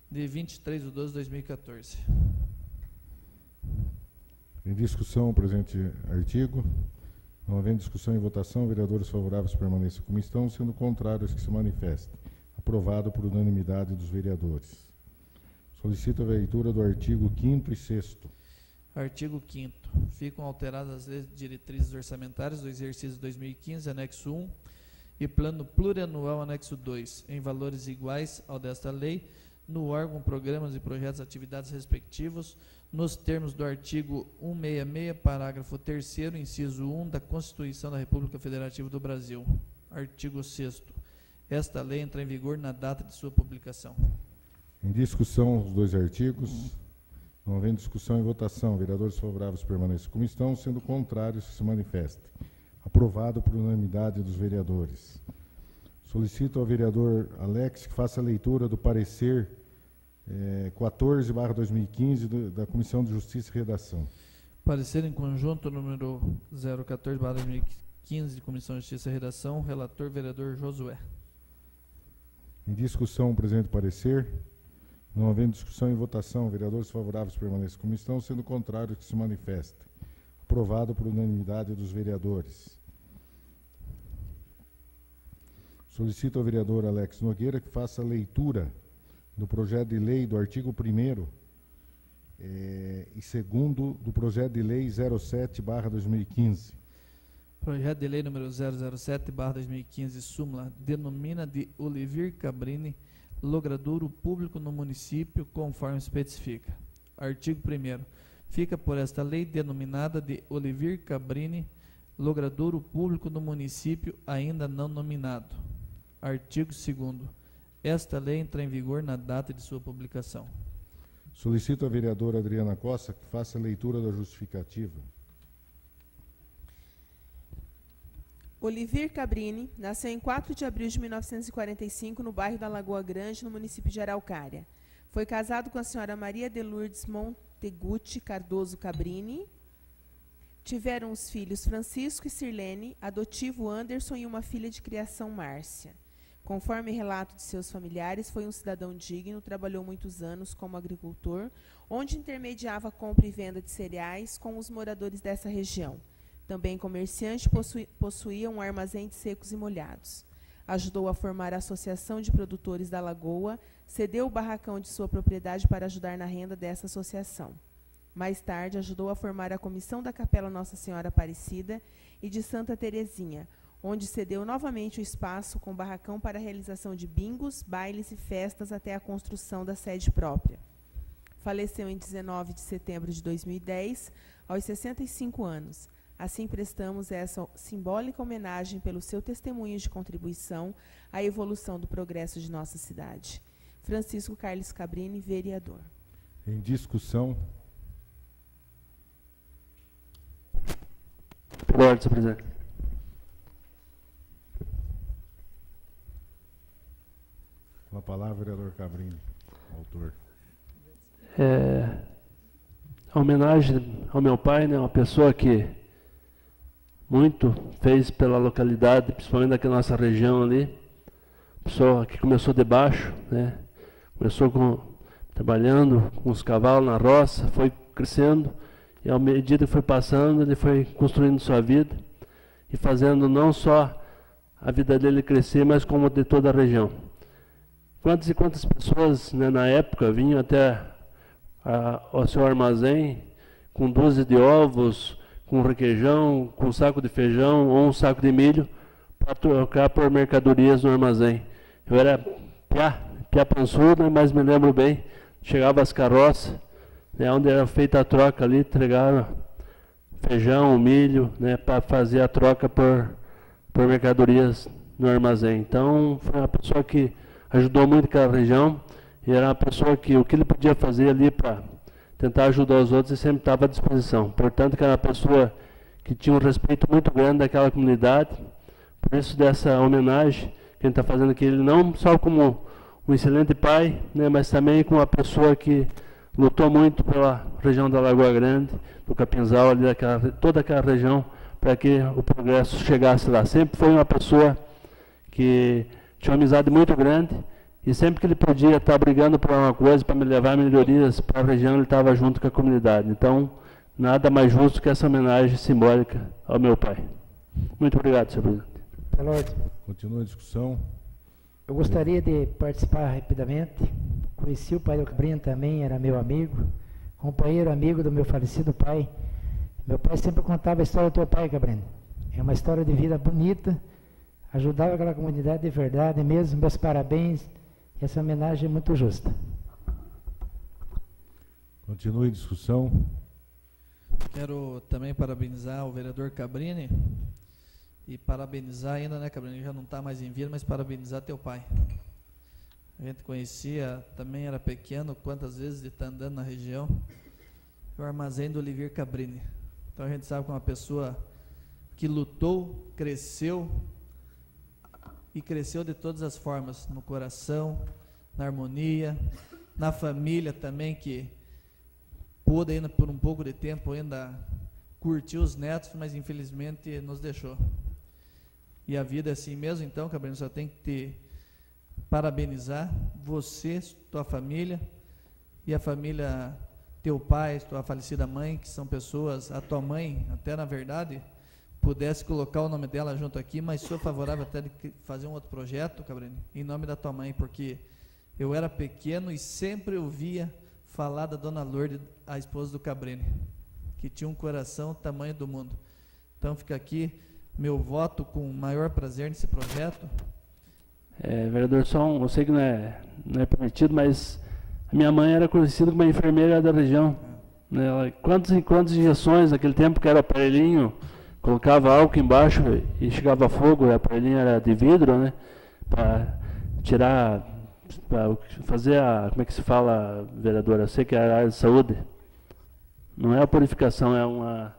de 23 de 12 de 2014. Em discussão, o presente artigo. Não havendo discussão e votação, vereadores favoráveis permaneçam como estão, sendo contrários que se manifestem. Aprovado por unanimidade dos vereadores. Solicito a leitura do artigo 5º e 6º. Artigo 5º. Ficam alteradas as leis diretrizes orçamentárias do exercício 2015, anexo 1, e plano plurianual, anexo 2, em valores iguais ao desta lei, no órgão, programas e projetos, atividades respectivos, nos termos do artigo 166, parágrafo 3º, inciso 1 da Constituição da República Federativa do Brasil. Artigo 6º. Esta lei entra em vigor na data de sua publicação. Em discussão, os dois artigos. Não havendo discussão e votação, vereadores favoráveis permaneçam como estão, sendo contrários que se manifestem. Aprovado por unanimidade dos vereadores. Solicito ao vereador Alex que faça a leitura do parecer 14/2015 da Comissão de Justiça e Redação. Parecer em conjunto número 014/2015 de Comissão de Justiça e Redação, relator vereador Josué. Em discussão, o presente parecer. Não havendo discussão e votação, vereadores favoráveis permaneçam como estão, sendo contrários que se manifestem. Aprovado por unanimidade dos vereadores. Solicito ao vereador Alex Nogueira que faça a leitura do projeto de lei do artigo 1º e 2º do projeto de lei 07/2015. Projeto de lei número 007/2015, súmula, denomina de Olivir Cabrini logradouro público no município, conforme especifica. Artigo 1º. Fica por esta lei denominada de Olivir Cabrini, logradouro público no município ainda não nominado. Artigo 2º. Esta lei entra em vigor na data de sua publicação. Solicito à vereadora Adriana Costa que faça a leitura da justificativa. Olivir Cabrini nasceu em 4 de abril de 1945 no bairro da Lagoa Grande, no município de Araucária. Foi casado com a senhora Maria de Lourdes Monteguti Cardoso Cabrini. Tiveram os filhos Francisco e Sirlene, adotivo Anderson e uma filha de criação Márcia. Conforme relato de seus familiares, foi um cidadão digno, trabalhou muitos anos como agricultor, onde intermediava a compra e venda de cereais com os moradores dessa região. Também comerciante, possuía um armazém de secos e molhados. Ajudou a formar a Associação de Produtores da Lagoa, cedeu o barracão de sua propriedade para ajudar na renda dessa associação. Mais tarde, ajudou a formar a Comissão da Capela Nossa Senhora Aparecida e de Santa Terezinha, onde cedeu novamente o espaço com barracão para a realização de bingos, bailes e festas até a construção da sede própria. Faleceu em 19 de setembro de 2010, aos 65 anos. Assim, prestamos essa simbólica homenagem pelo seu testemunho de contribuição à evolução do progresso de nossa cidade. Francisco Carlos Cabrini, vereador. Em discussão. Pela ordem, senhor presidente. Com a palavra, vereador Cabrini, autor. A homenagem ao meu pai, né, uma pessoa que muito fez pela localidade, principalmente aqui na nossa região ali, pessoa que começou de baixo, né, trabalhando com os cavalos na roça, foi crescendo, e à medida que foi passando, ele foi construindo sua vida, e fazendo não só a vida dele crescer, mas como de toda a região. Quantas e quantas pessoas, né, na época vinham até ao seu armazém com dúzia de ovos, com requeijão, com um saco de feijão ou um saco de milho para trocar por mercadorias no armazém. Eu era piá pançudo, mas me lembro bem, chegava as carroças, né, onde era feita a troca ali, entregaram feijão, milho, né, para fazer a troca por mercadorias no armazém. Então, foi uma pessoa que ajudou muito aquela região, e era uma pessoa que o que ele podia fazer ali para tentar ajudar os outros, ele sempre estava à disposição. Portanto, que era uma pessoa que tinha um respeito muito grande daquela comunidade. Por isso, dessa homenagem que a gente está fazendo aqui, ele não só como um excelente pai, né, mas também como uma pessoa que lutou muito pela região da Lagoa Grande, do Capinzal, ali toda aquela região, para que o progresso chegasse lá. Sempre foi uma pessoa que tinha uma amizade muito grande, e sempre que ele podia estar brigando por alguma coisa, para me levar melhorias para a região, ele estava junto com a comunidade. Então, nada mais justo que essa homenagem simbólica ao meu pai. Muito obrigado, senhor presidente. Pela ordem. Continua a discussão. Eu gostaria de participar rapidamente. Conheci o pai do Cabrini também, era meu amigo, companheiro, amigo do meu falecido pai. Meu pai sempre contava a história do teu pai, Cabrini. É uma história de vida bonita, ajudava aquela comunidade de verdade mesmo. Meus parabéns, essa homenagem é muito justa. Continue a discussão. Quero também parabenizar o vereador Cabrini, e parabenizar ainda, né, Cabrini, já não está mais em vida, mas parabenizar teu pai. A gente conhecia, também era pequeno, quantas vezes de estar andando na região, o armazém do Olivir Cabrini. Então a gente sabe que é uma pessoa que lutou, cresceu, e cresceu de todas as formas, no coração, na harmonia, na família também, que pôde ainda por um pouco de tempo ainda curtir os netos, mas infelizmente nos deixou. E a vida é assim mesmo, então, Cabrini, só tem que te parabenizar, você, tua família, e a família, teu pai, tua falecida mãe, que são pessoas, a tua mãe, até na verdade, pudesse colocar o nome dela junto aqui, mas sou favorável até de fazer um outro projeto, Cabrini, em nome da tua mãe, porque eu era pequeno e sempre ouvia falar da dona Lourdes, a esposa do Cabrini, que tinha um coração tamanho do mundo. Então fica aqui meu voto com o maior prazer nesse projeto. Vereador, eu sei que não é permitido, mas A minha mãe era conhecida como a enfermeira da região. Né? Quantas injeções naquele tempo que era aparelhinho, colocava álcool embaixo e chegava fogo, o aparelhinho era de vidro, né? Para tirar, para fazer a, como é que se fala, vereadora? Eu sei que é a área de saúde. Não é a purificação, é uma...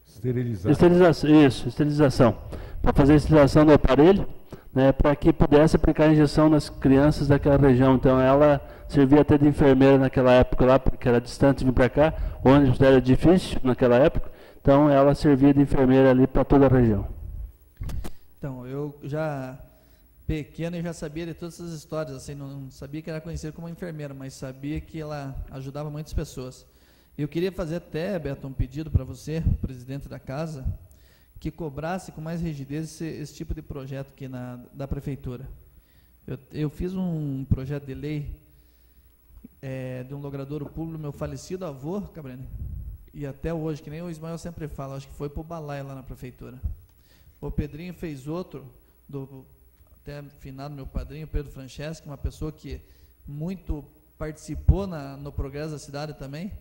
Esterilização. Isso, esterilização. Para fazer a esterilização do aparelho, né, para que pudesse aplicar a injeção nas crianças daquela região. Então ela servia até de enfermeira naquela época lá, porque era distante vir para cá, o ônibus era difícil naquela época, então ela servia de enfermeira ali para toda a região. Então, eu já pequeno e já sabia de todas essas histórias, assim, não sabia que era conhecida como enfermeira, mas sabia que ela ajudava muitas pessoas. Eu queria fazer até, Beto, um pedido para você, presidente da casa, que cobrasse com mais rigidez esse tipo de projeto aqui da prefeitura. Eu fiz um projeto de lei de um logradouro público, meu falecido avô, Cabrani, e até hoje, que nem o Ismael sempre fala, acho que foi para o balaio lá na prefeitura. O Pedrinho fez outro, até finado meu padrinho, Pedro Franceschi, uma pessoa que muito participou no progresso da cidade também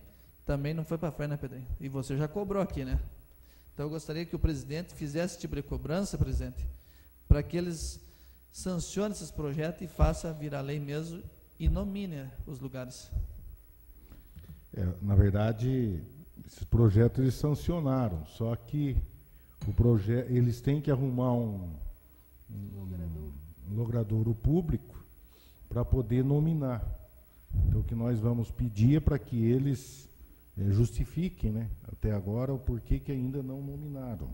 não foi para frente, né, Pedrinho? E você já cobrou aqui, né? Então, eu gostaria que o presidente fizesse esse tipo de cobrança, presidente, para que eles sancionem esses projetos e façam virar lei mesmo e nomine os lugares. Na verdade, esses projetos eles sancionaram, só que o projeto, eles têm que arrumar um logradouro público para poder nominar. Então, o que nós vamos pedir é para que eles justifiquem, né, até agora, o porquê que ainda não nominaram.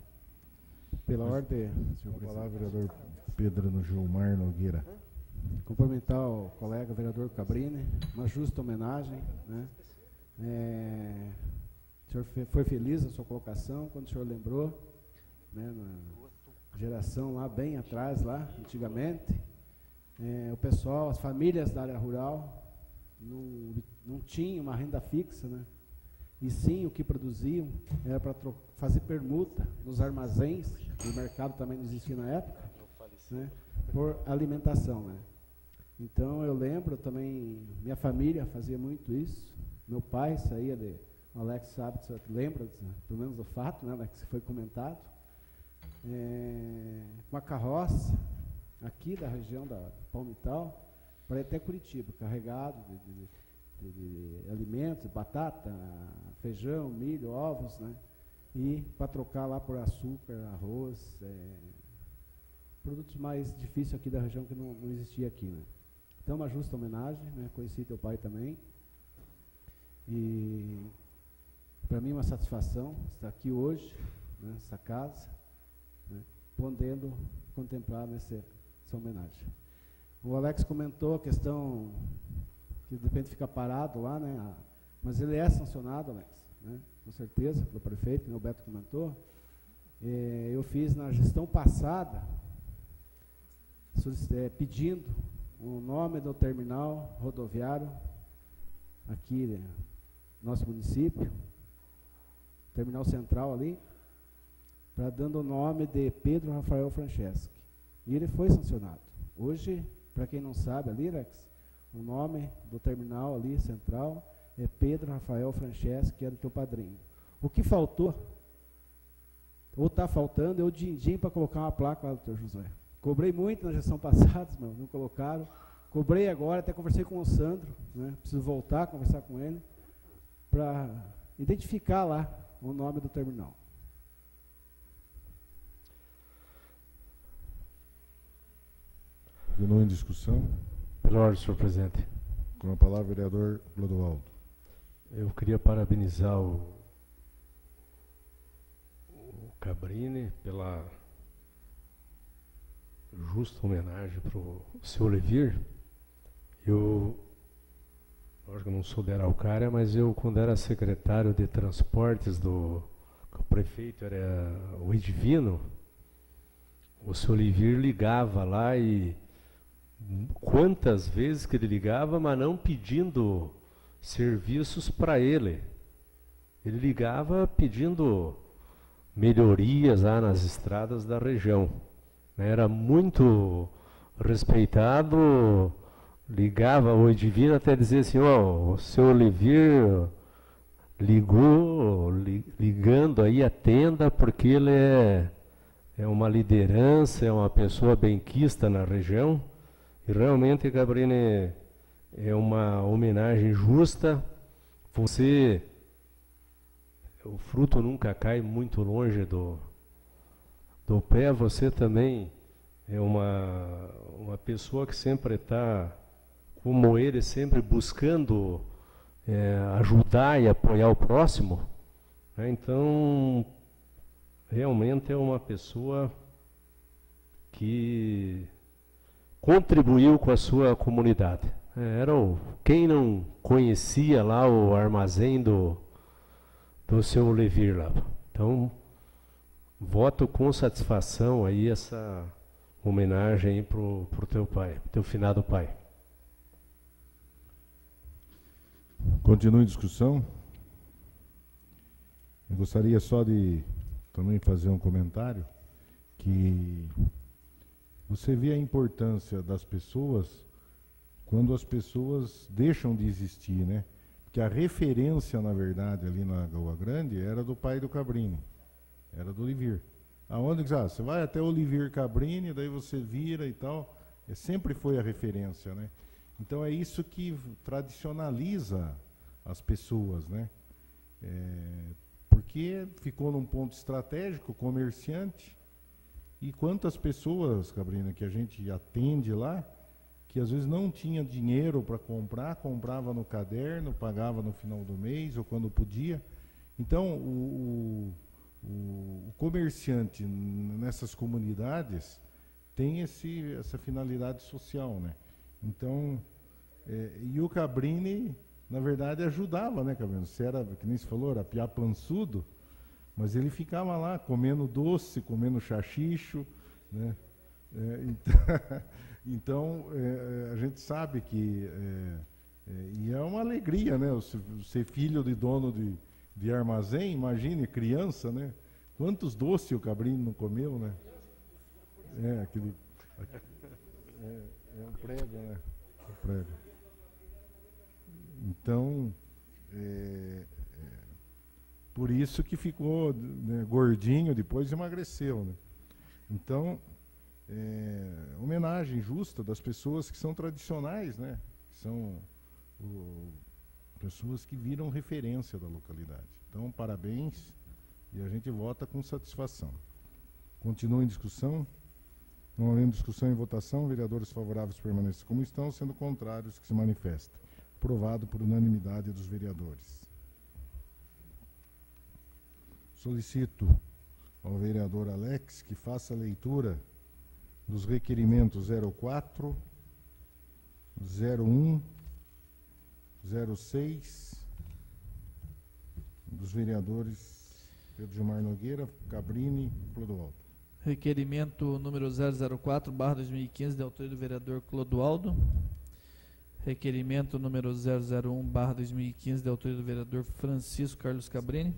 Pela ordem, senhor presidente. Vereador Pedro Gilmar Nogueira. Cumprimentar o colega vereador Cabrini, uma justa homenagem, né? O senhor foi feliz na sua colocação, quando o senhor lembrou, né, na geração lá bem atrás, lá, antigamente, o pessoal, as famílias da área rural não tinham uma renda fixa, né? E sim, o que produziam era para fazer permuta nos armazéns, o mercado também não existia na época, né, por alimentação, né? Então, eu lembro também, minha família fazia muito isso, meu pai saía o Alex sabe, lembra, pelo menos do fato, né, Alex, que foi comentado, uma carroça aqui da região da Palmital, para ir até Curitiba, carregado de alimentos, batata, feijão, milho, ovos, né? E para trocar lá por açúcar, arroz, produtos mais difíceis aqui da região que não existia aqui, né? Então, uma justa homenagem, né? Conheci teu pai também. E para mim é uma satisfação estar aqui hoje, né, nessa casa, né, podendo contemplar essa homenagem. O Alex comentou a questão que de repente fica parado lá, né? Mas ele é sancionado, Alex, né? Com certeza, pelo prefeito, que o Beto comentou. Eu fiz na gestão passada, pedindo o nome do terminal rodoviário aqui, né, nosso município, terminal central ali, para dando o nome de Pedro Rafael Franceschi. E ele foi sancionado. Hoje, para quem não sabe ali, Alex, o nome do terminal ali, central, é Pedro Rafael Franceschi, que era o teu padrinho. O que faltou, ou está faltando, é o din-din para colocar uma placa lá do teu José. Cobrei muito na gestão passada, não colocaram. Cobrei agora, até conversei com o Sandro, né? Preciso voltar a conversar com ele, para identificar lá o nome do terminal. Continua em discussão. Pela ordem, senhor presidente. Com a palavra, o vereador Clodoaldo. Eu queria parabenizar o Cabrini pela justa homenagem para o seu Olivir. Eu acho que não sou da Araucária, mas eu, quando era secretário de transportes o prefeito era o Edivino, o seu Olivir ligava lá e quantas vezes que ele ligava, mas não pedindo serviços para ele. Ele ligava pedindo melhorias lá nas estradas da região. Era muito respeitado ligava, o Edivino até dizia assim, ó, o seu Olivir ligando aí a tenda, porque ele é uma liderança, é uma pessoa benquista na região, e realmente, Cabrini, é uma homenagem justa. Você, o fruto nunca cai muito longe do pé, você também é uma pessoa que sempre está, como ele, sempre buscando ajudar e apoiar o próximo, né? Então, realmente é uma pessoa que contribuiu com a sua comunidade. Quem não conhecia lá o armazém do seu Olivir lá. Então, voto com satisfação aí essa homenagem pro teu pai, teu finado pai. Continua em discussão. Eu gostaria só de também fazer um comentário, que você vê a importância das pessoas quando as pessoas deixam de existir, né? Porque a referência, na verdade, ali na Lagoa Grande, era do pai do Cabrini, era do Olivir. Aonde você vai até Olivir Cabrini, daí você vira e tal, sempre foi a referência, né? Então é isso que tradicionaliza as pessoas, né? Porque ficou num ponto estratégico, comerciante, e quantas pessoas, Cabrini, que a gente atende lá, que às vezes não tinha dinheiro para comprar, comprava no caderno, pagava no final do mês ou quando podia. Então, o comerciante nessas comunidades tem essa finalidade social, né? Então, e o Cabrini, na verdade, ajudava, né, Cabrini? Você era, que nem se falou, era piá pançudo, mas ele ficava lá comendo doce, comendo chachicho, né? Então, a gente sabe que e é uma alegria, né? Ser filho de dono de armazém, imagine, criança, né? Quantos doces o Cabrini não comeu, né? É um prego, né? Um prego. Então, por isso que ficou, né, gordinho, depois emagreceu, né? Então, homenagem justa das pessoas que são tradicionais, né? Que são pessoas que viram referência da localidade. Então, parabéns, e a gente vota com satisfação. Continua em discussão. Não havendo discussão e votação, vereadores favoráveis permaneçam como estão, sendo contrários que se manifestem. Aprovado por unanimidade dos vereadores. Solicito ao vereador Alex que faça a leitura dos requerimentos 04, 01, 06, dos vereadores Pedro Gilmar Nogueira, Cabrini e Clodoaldo. Requerimento número 004/2015, de autoria do vereador Clodoaldo. Requerimento número 001/2015, de autoria do vereador Francisco Carlos Cabrini.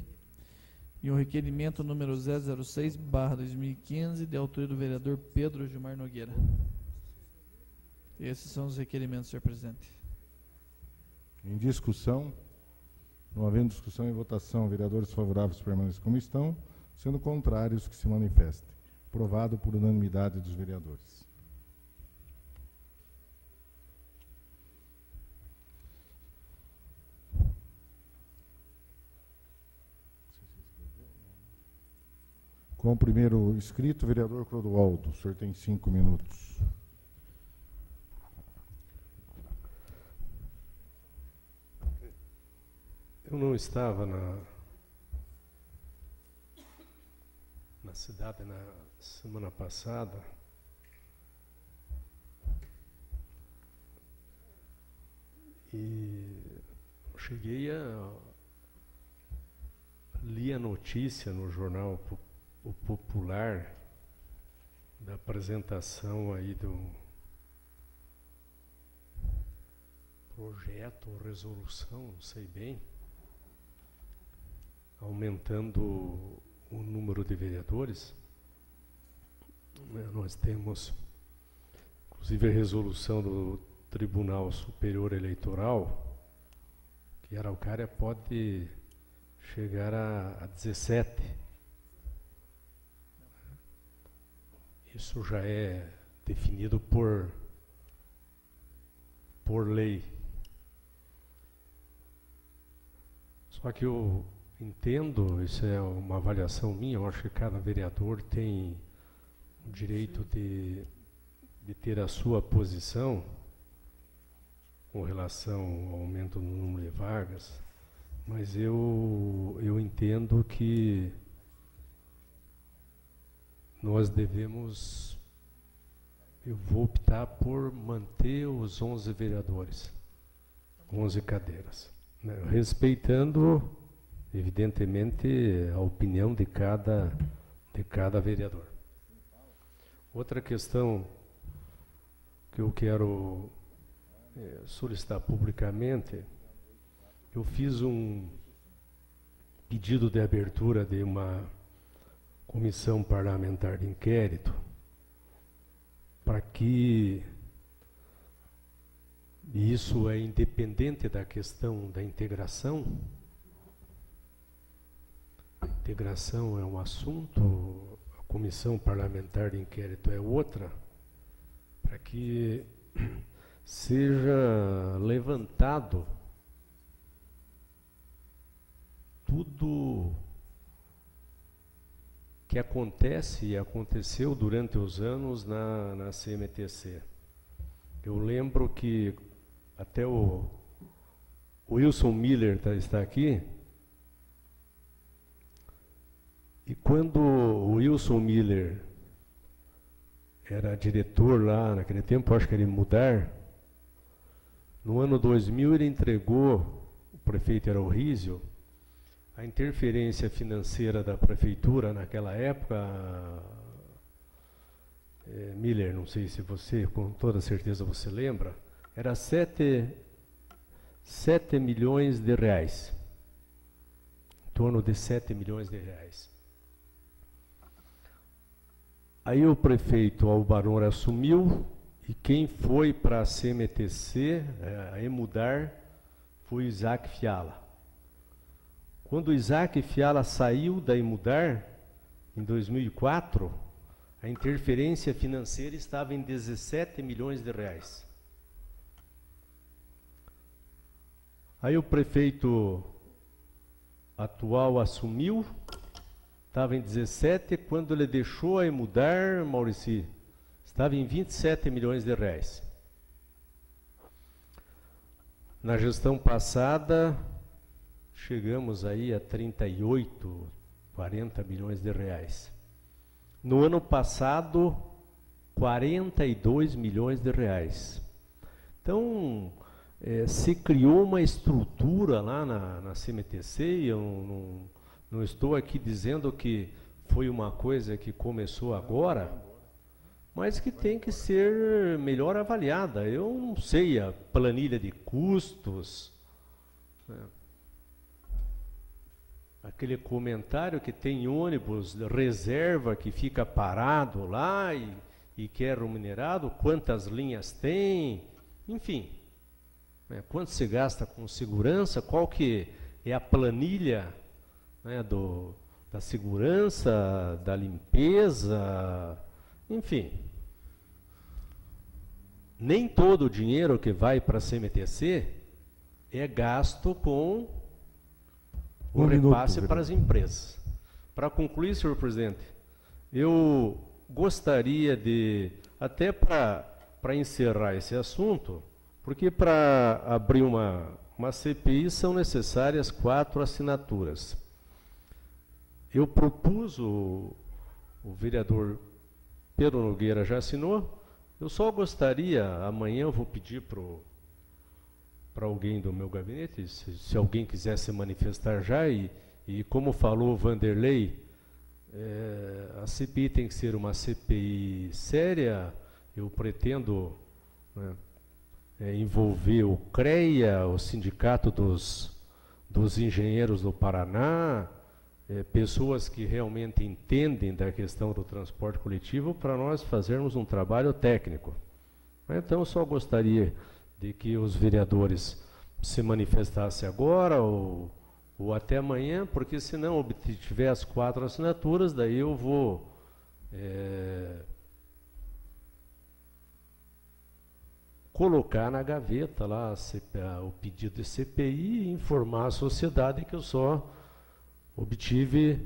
E o requerimento número 006/2015, de autoria do vereador Pedro Gilmar Nogueira. Esses são os requerimentos, senhor presidente. Em discussão, não havendo discussão e votação, vereadores favoráveis permaneçam como estão, sendo contrários que se manifestem. Aprovado por unanimidade dos vereadores. Com o primeiro inscrito, vereador Clodoaldo. O senhor tem 5 minutos. Eu não estava na cidade na semana passada. E cheguei li a notícia no jornal O Popular da apresentação aí do projeto ou resolução, não sei bem, aumentando o número de vereadores. Nós temos, inclusive, a resolução Tribunal Superior Eleitoral, que Araucária pode chegar a 17. Isso já é definido por lei. Só que eu entendo, isso é uma avaliação minha, eu acho que cada vereador tem o direito de ter a sua posição com relação ao aumento do número de vagas, mas eu entendo que nós devemos, eu vou optar por manter os 11 vereadores, 11 cadeiras, né, respeitando, evidentemente, a opinião de cada vereador. Outra questão que eu quero solicitar publicamente, eu fiz um pedido de abertura de uma comissão parlamentar de inquérito para que, e isso é independente da questão da integração, a integração é um assunto, a comissão parlamentar de inquérito é outra, para que seja levantado tudo que acontece e aconteceu durante os anos na CMTC. Eu lembro que até o Wilson Miller está aqui, e quando o Wilson Miller era diretor lá naquele tempo, acho que era em Mudar, no ano 2000 ele entregou, o prefeito era o Rísio, a interferência financeira da prefeitura naquela época, Miller, não sei se você, com toda certeza você lembra, era 7 milhões de reais, em torno de 7 milhões de reais. Aí o prefeito Albaror assumiu, e quem foi para a CMTC, a Emudar, foi o Isaac Fiala. Quando o Isaac Fiala saiu da Emudar, em 2004, a interferência financeira estava em 17 milhões de reais. Aí o prefeito atual assumiu, estava em 17, quando ele deixou a Emudar, Maurici, estava em 27 milhões de reais. Na gestão passada, chegamos aí a 38, 40 milhões de reais. No ano passado, 42 milhões de reais. Então, se criou uma estrutura lá na CMTC, e eu não estou aqui dizendo que foi uma coisa que começou agora, mas que tem que ser melhor avaliada. Eu não sei a planilha de custos, né? Aquele comentário que tem ônibus de reserva que fica parado lá e que é remunerado, quantas linhas tem, enfim, né, quanto se gasta com segurança, qual que é a planilha, né, da segurança, da limpeza, enfim. Nem todo o dinheiro que vai para a CMTC é gasto com o repasse para as empresas. Para concluir, senhor presidente, eu gostaria de, até para encerrar esse assunto, porque para abrir uma CPI são necessárias 4 assinaturas. Eu propus, o vereador Pedro Nogueira já assinou, eu só gostaria, amanhã eu vou pedir para alguém do meu gabinete, se alguém quiser se manifestar já, e como falou Vanderlei, a CPI tem que ser uma CPI séria. Eu pretendo, né, envolver o CREA, o Sindicato dos Engenheiros do Paraná, pessoas que realmente entendem da questão do transporte coletivo, para nós fazermos um trabalho técnico. Então, eu só gostaria, de que os vereadores se manifestassem agora ou até amanhã, porque se não obtiver as 4 assinaturas, daí eu vou colocar na gaveta lá o pedido de CPI e informar a sociedade que eu só obtive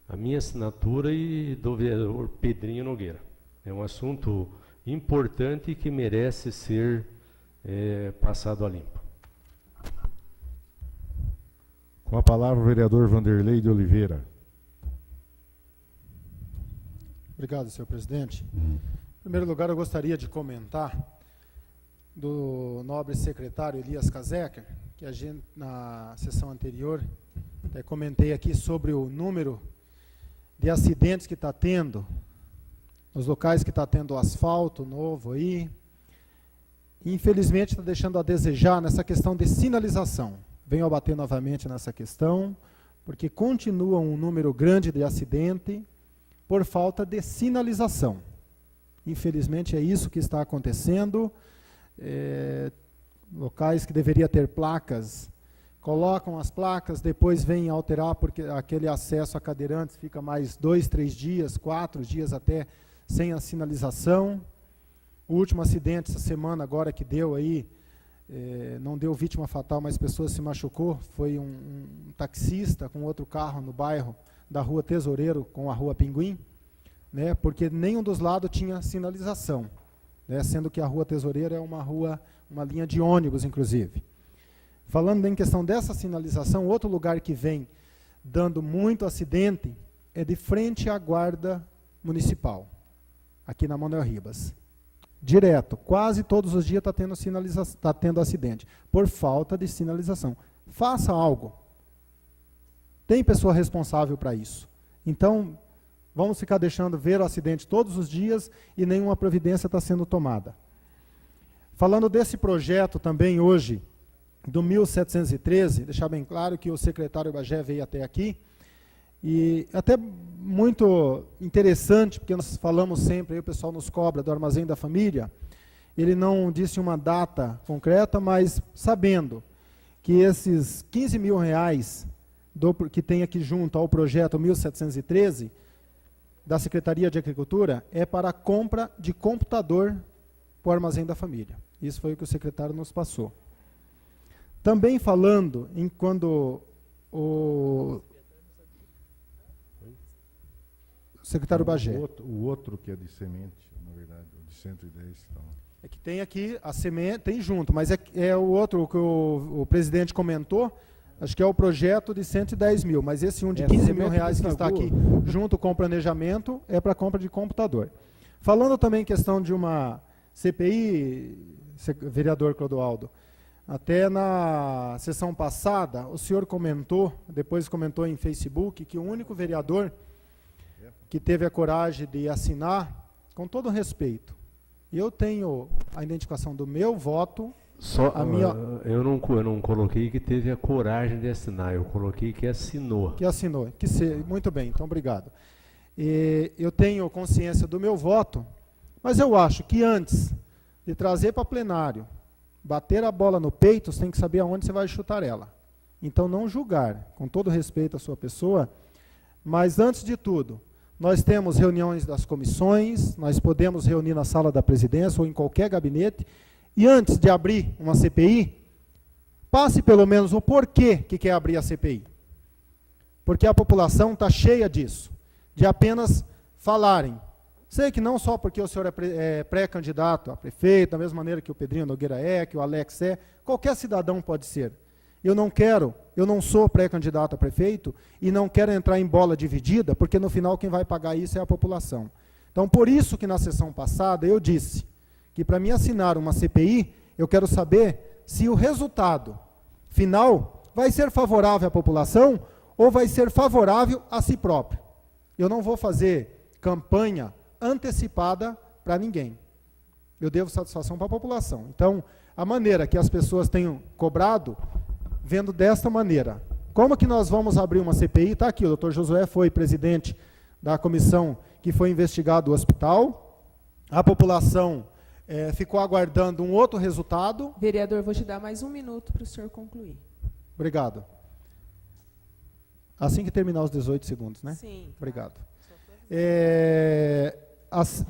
a minha assinatura e do vereador Pedrinho Nogueira. É um assunto importante que merece ser passado a limpo. Com a palavra o vereador Vanderlei de Oliveira. Obrigado, senhor presidente. Em primeiro lugar, eu gostaria de comentar do nobre secretário Elias Casecker, que a gente, na sessão anterior, até comentei aqui sobre o número de acidentes que está tendo, nos locais que está tendo asfalto novo aí. Infelizmente, está deixando a desejar nessa questão de sinalização. Venho a bater novamente nessa questão, porque continua um número grande de acidente por falta de sinalização. Infelizmente, é isso que está acontecendo. Locais que deveria ter placas, colocam as placas, depois vêm alterar, porque aquele acesso a cadeirantes fica mais 2, 3 dias, 4 dias até sem a sinalização. O último acidente essa semana agora que deu aí, não deu vítima fatal, mas pessoas se machucou, foi um taxista com outro carro no bairro da Rua Tesoureiro com a Rua Pinguim, né, porque nenhum dos lados tinha sinalização, né, sendo que a Rua Tesoureiro é uma linha de ônibus, inclusive. Falando em questão dessa sinalização, outro lugar que vem dando muito acidente é de frente à Guarda Municipal, aqui na Manuel Ribas. Direto, quase todos os dias está tendo acidente, por falta de sinalização. Faça algo. Tem pessoa responsável para isso. Então, vamos ficar deixando ver o acidente todos os dias e nenhuma providência está sendo tomada. Falando desse projeto também hoje, do 1713, deixar bem claro que o secretário Bagé veio até aqui, e até muito interessante, porque nós falamos sempre, aí o pessoal nos cobra do Armazém da Família, ele não disse uma data concreta, mas sabendo que esses 15 mil reais que tem aqui junto ao projeto 1713, da Secretaria de Agricultura, é para a compra de computador para o Armazém da Família. Isso foi o que o secretário nos passou. Também falando em quando o secretário Bagé. O outro que é de semente, na verdade, o de 110. Então. É que tem aqui a semente, tem junto, mas é o outro que o presidente comentou, acho que é o projeto de 110 mil, mas esse de 15 mil reais que está aqui, junto com o planejamento, é para compra de computador. Falando também em questão de uma CPI, vereador Clodoaldo, até na sessão passada, o senhor comentou, depois comentou em Facebook, que o único vereador que teve a coragem de assinar, com todo respeito, eu tenho a identificação do meu voto. Eu não coloquei que teve a coragem de assinar, eu coloquei que assinou. Que assinou, muito bem, então obrigado. Eu tenho consciência do meu voto, mas eu acho que antes de trazer para plenário, bater a bola no peito, você tem que saber aonde você vai chutar ela. Então não julgar, com todo respeito à sua pessoa, mas antes de tudo, nós temos reuniões das comissões, nós podemos reunir na sala da presidência ou em qualquer gabinete, e antes de abrir uma CPI, passe pelo menos o porquê que quer abrir a CPI. Porque a população está cheia disso, de apenas falarem. Sei que não só porque o senhor é pré-candidato a prefeito, da mesma maneira que o Pedrinho Nogueira é, que o Alex é, qualquer cidadão pode ser. Eu não sou pré-candidato a prefeito e não quero entrar em bola dividida, porque no final quem vai pagar isso é a população. Então, por isso que na sessão passada eu disse que para mim assinar uma CPI, eu quero saber se o resultado final vai ser favorável à população ou vai ser favorável a si próprio. Eu não vou fazer campanha antecipada para ninguém. Eu devo satisfação para a população. Então, a maneira que as pessoas tenham cobrado, vendo desta maneira, como que nós vamos abrir uma CPI? Está aqui, o doutor Josué foi presidente da comissão que foi investigado o hospital, a população ficou aguardando um outro resultado. Vereador, vou te dar mais 1 minuto para o senhor concluir. Obrigado. Assim que terminar os 18 segundos, né? Sim. Obrigado.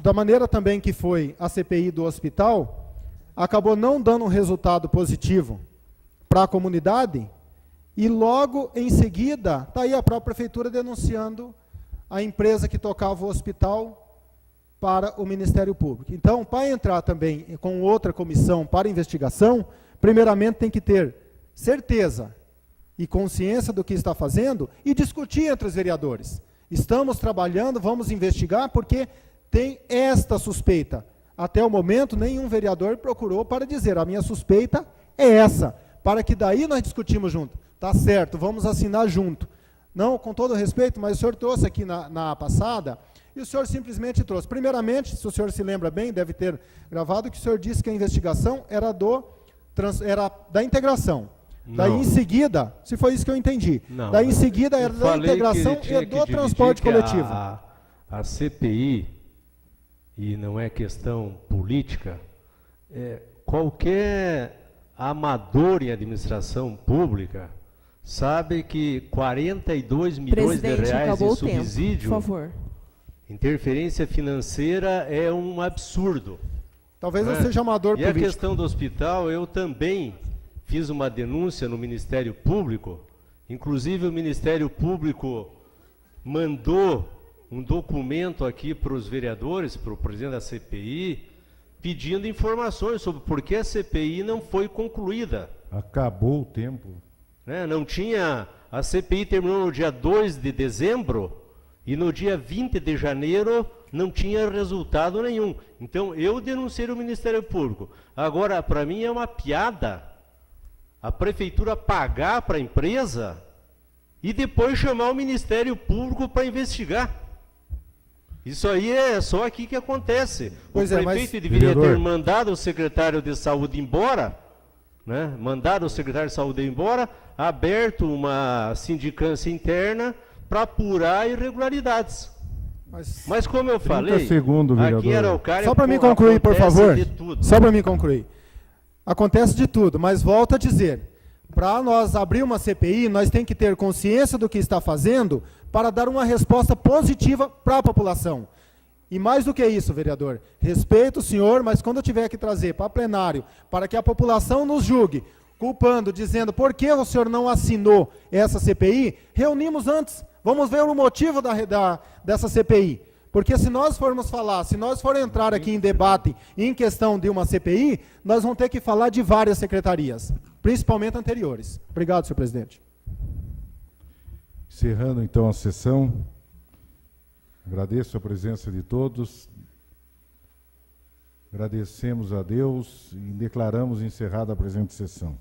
Da maneira também que foi a CPI do hospital, acabou não dando um resultado positivo para a comunidade, e logo em seguida, está aí a própria prefeitura denunciando a empresa que tocava o hospital para o Ministério Público. Então, para entrar também com outra comissão para investigação, primeiramente tem que ter certeza e consciência do que está fazendo e discutir entre os vereadores. Estamos trabalhando, vamos investigar, porque tem esta suspeita. Até o momento, nenhum vereador procurou para dizer, a minha suspeita é essa, para que daí nós discutimos junto. Tá certo, vamos assinar junto. Não, com todo respeito, mas o senhor trouxe aqui na passada, e o senhor simplesmente trouxe. Primeiramente, se o senhor se lembra bem, deve ter gravado, que o senhor disse que a investigação era da integração. Não. Daí em seguida, se foi isso que eu entendi, Não, daí em seguida era da integração e do transporte coletivo. A CPI, e não é questão política, qualquer amador em administração pública sabe que 42 milhões de reais de subsídio, por favor. Interferência financeira é um absurdo. Talvez eu seja amador político. E a questão do hospital, eu também fiz uma denúncia no Ministério Público, inclusive o Ministério Público mandou um documento aqui para os vereadores, para o presidente da CPI, pedindo informações sobre por que a CPI não foi concluída. Acabou o tempo. Não tinha... A CPI terminou no dia 2 de dezembro e no dia 20 de janeiro não tinha resultado nenhum. Então, eu denunciei o Ministério Público. Agora, para mim é uma piada a prefeitura pagar para a empresa e depois chamar o Ministério Público para investigar. Isso aí é só aqui que acontece. Pois o prefeito deveria ter mandado o secretário de saúde embora, né? Mandado o secretário de saúde embora, aberto uma sindicância interna para apurar irregularidades. Mas como eu falei, segundos, aqui em Araucária... Só para mim concluir, por favor. Só para mim concluir. Acontece de tudo, mas volto a dizer, para nós abrir uma CPI, nós temos que ter consciência do que está fazendo para dar uma resposta positiva para a população. E mais do que isso, vereador, respeito o senhor, mas quando eu tiver que trazer para plenário, para que a população nos julgue, culpando, dizendo por que o senhor não assinou essa CPI, reunimos antes, vamos ver o motivo dessa CPI. Porque se nós formos falar, se nós formos entrar aqui em debate em questão de uma CPI, nós vamos ter que falar de várias secretarias, principalmente anteriores. Obrigado, senhor presidente. Encerrando então a sessão, agradeço a presença de todos, agradecemos a Deus e declaramos encerrada a presente sessão.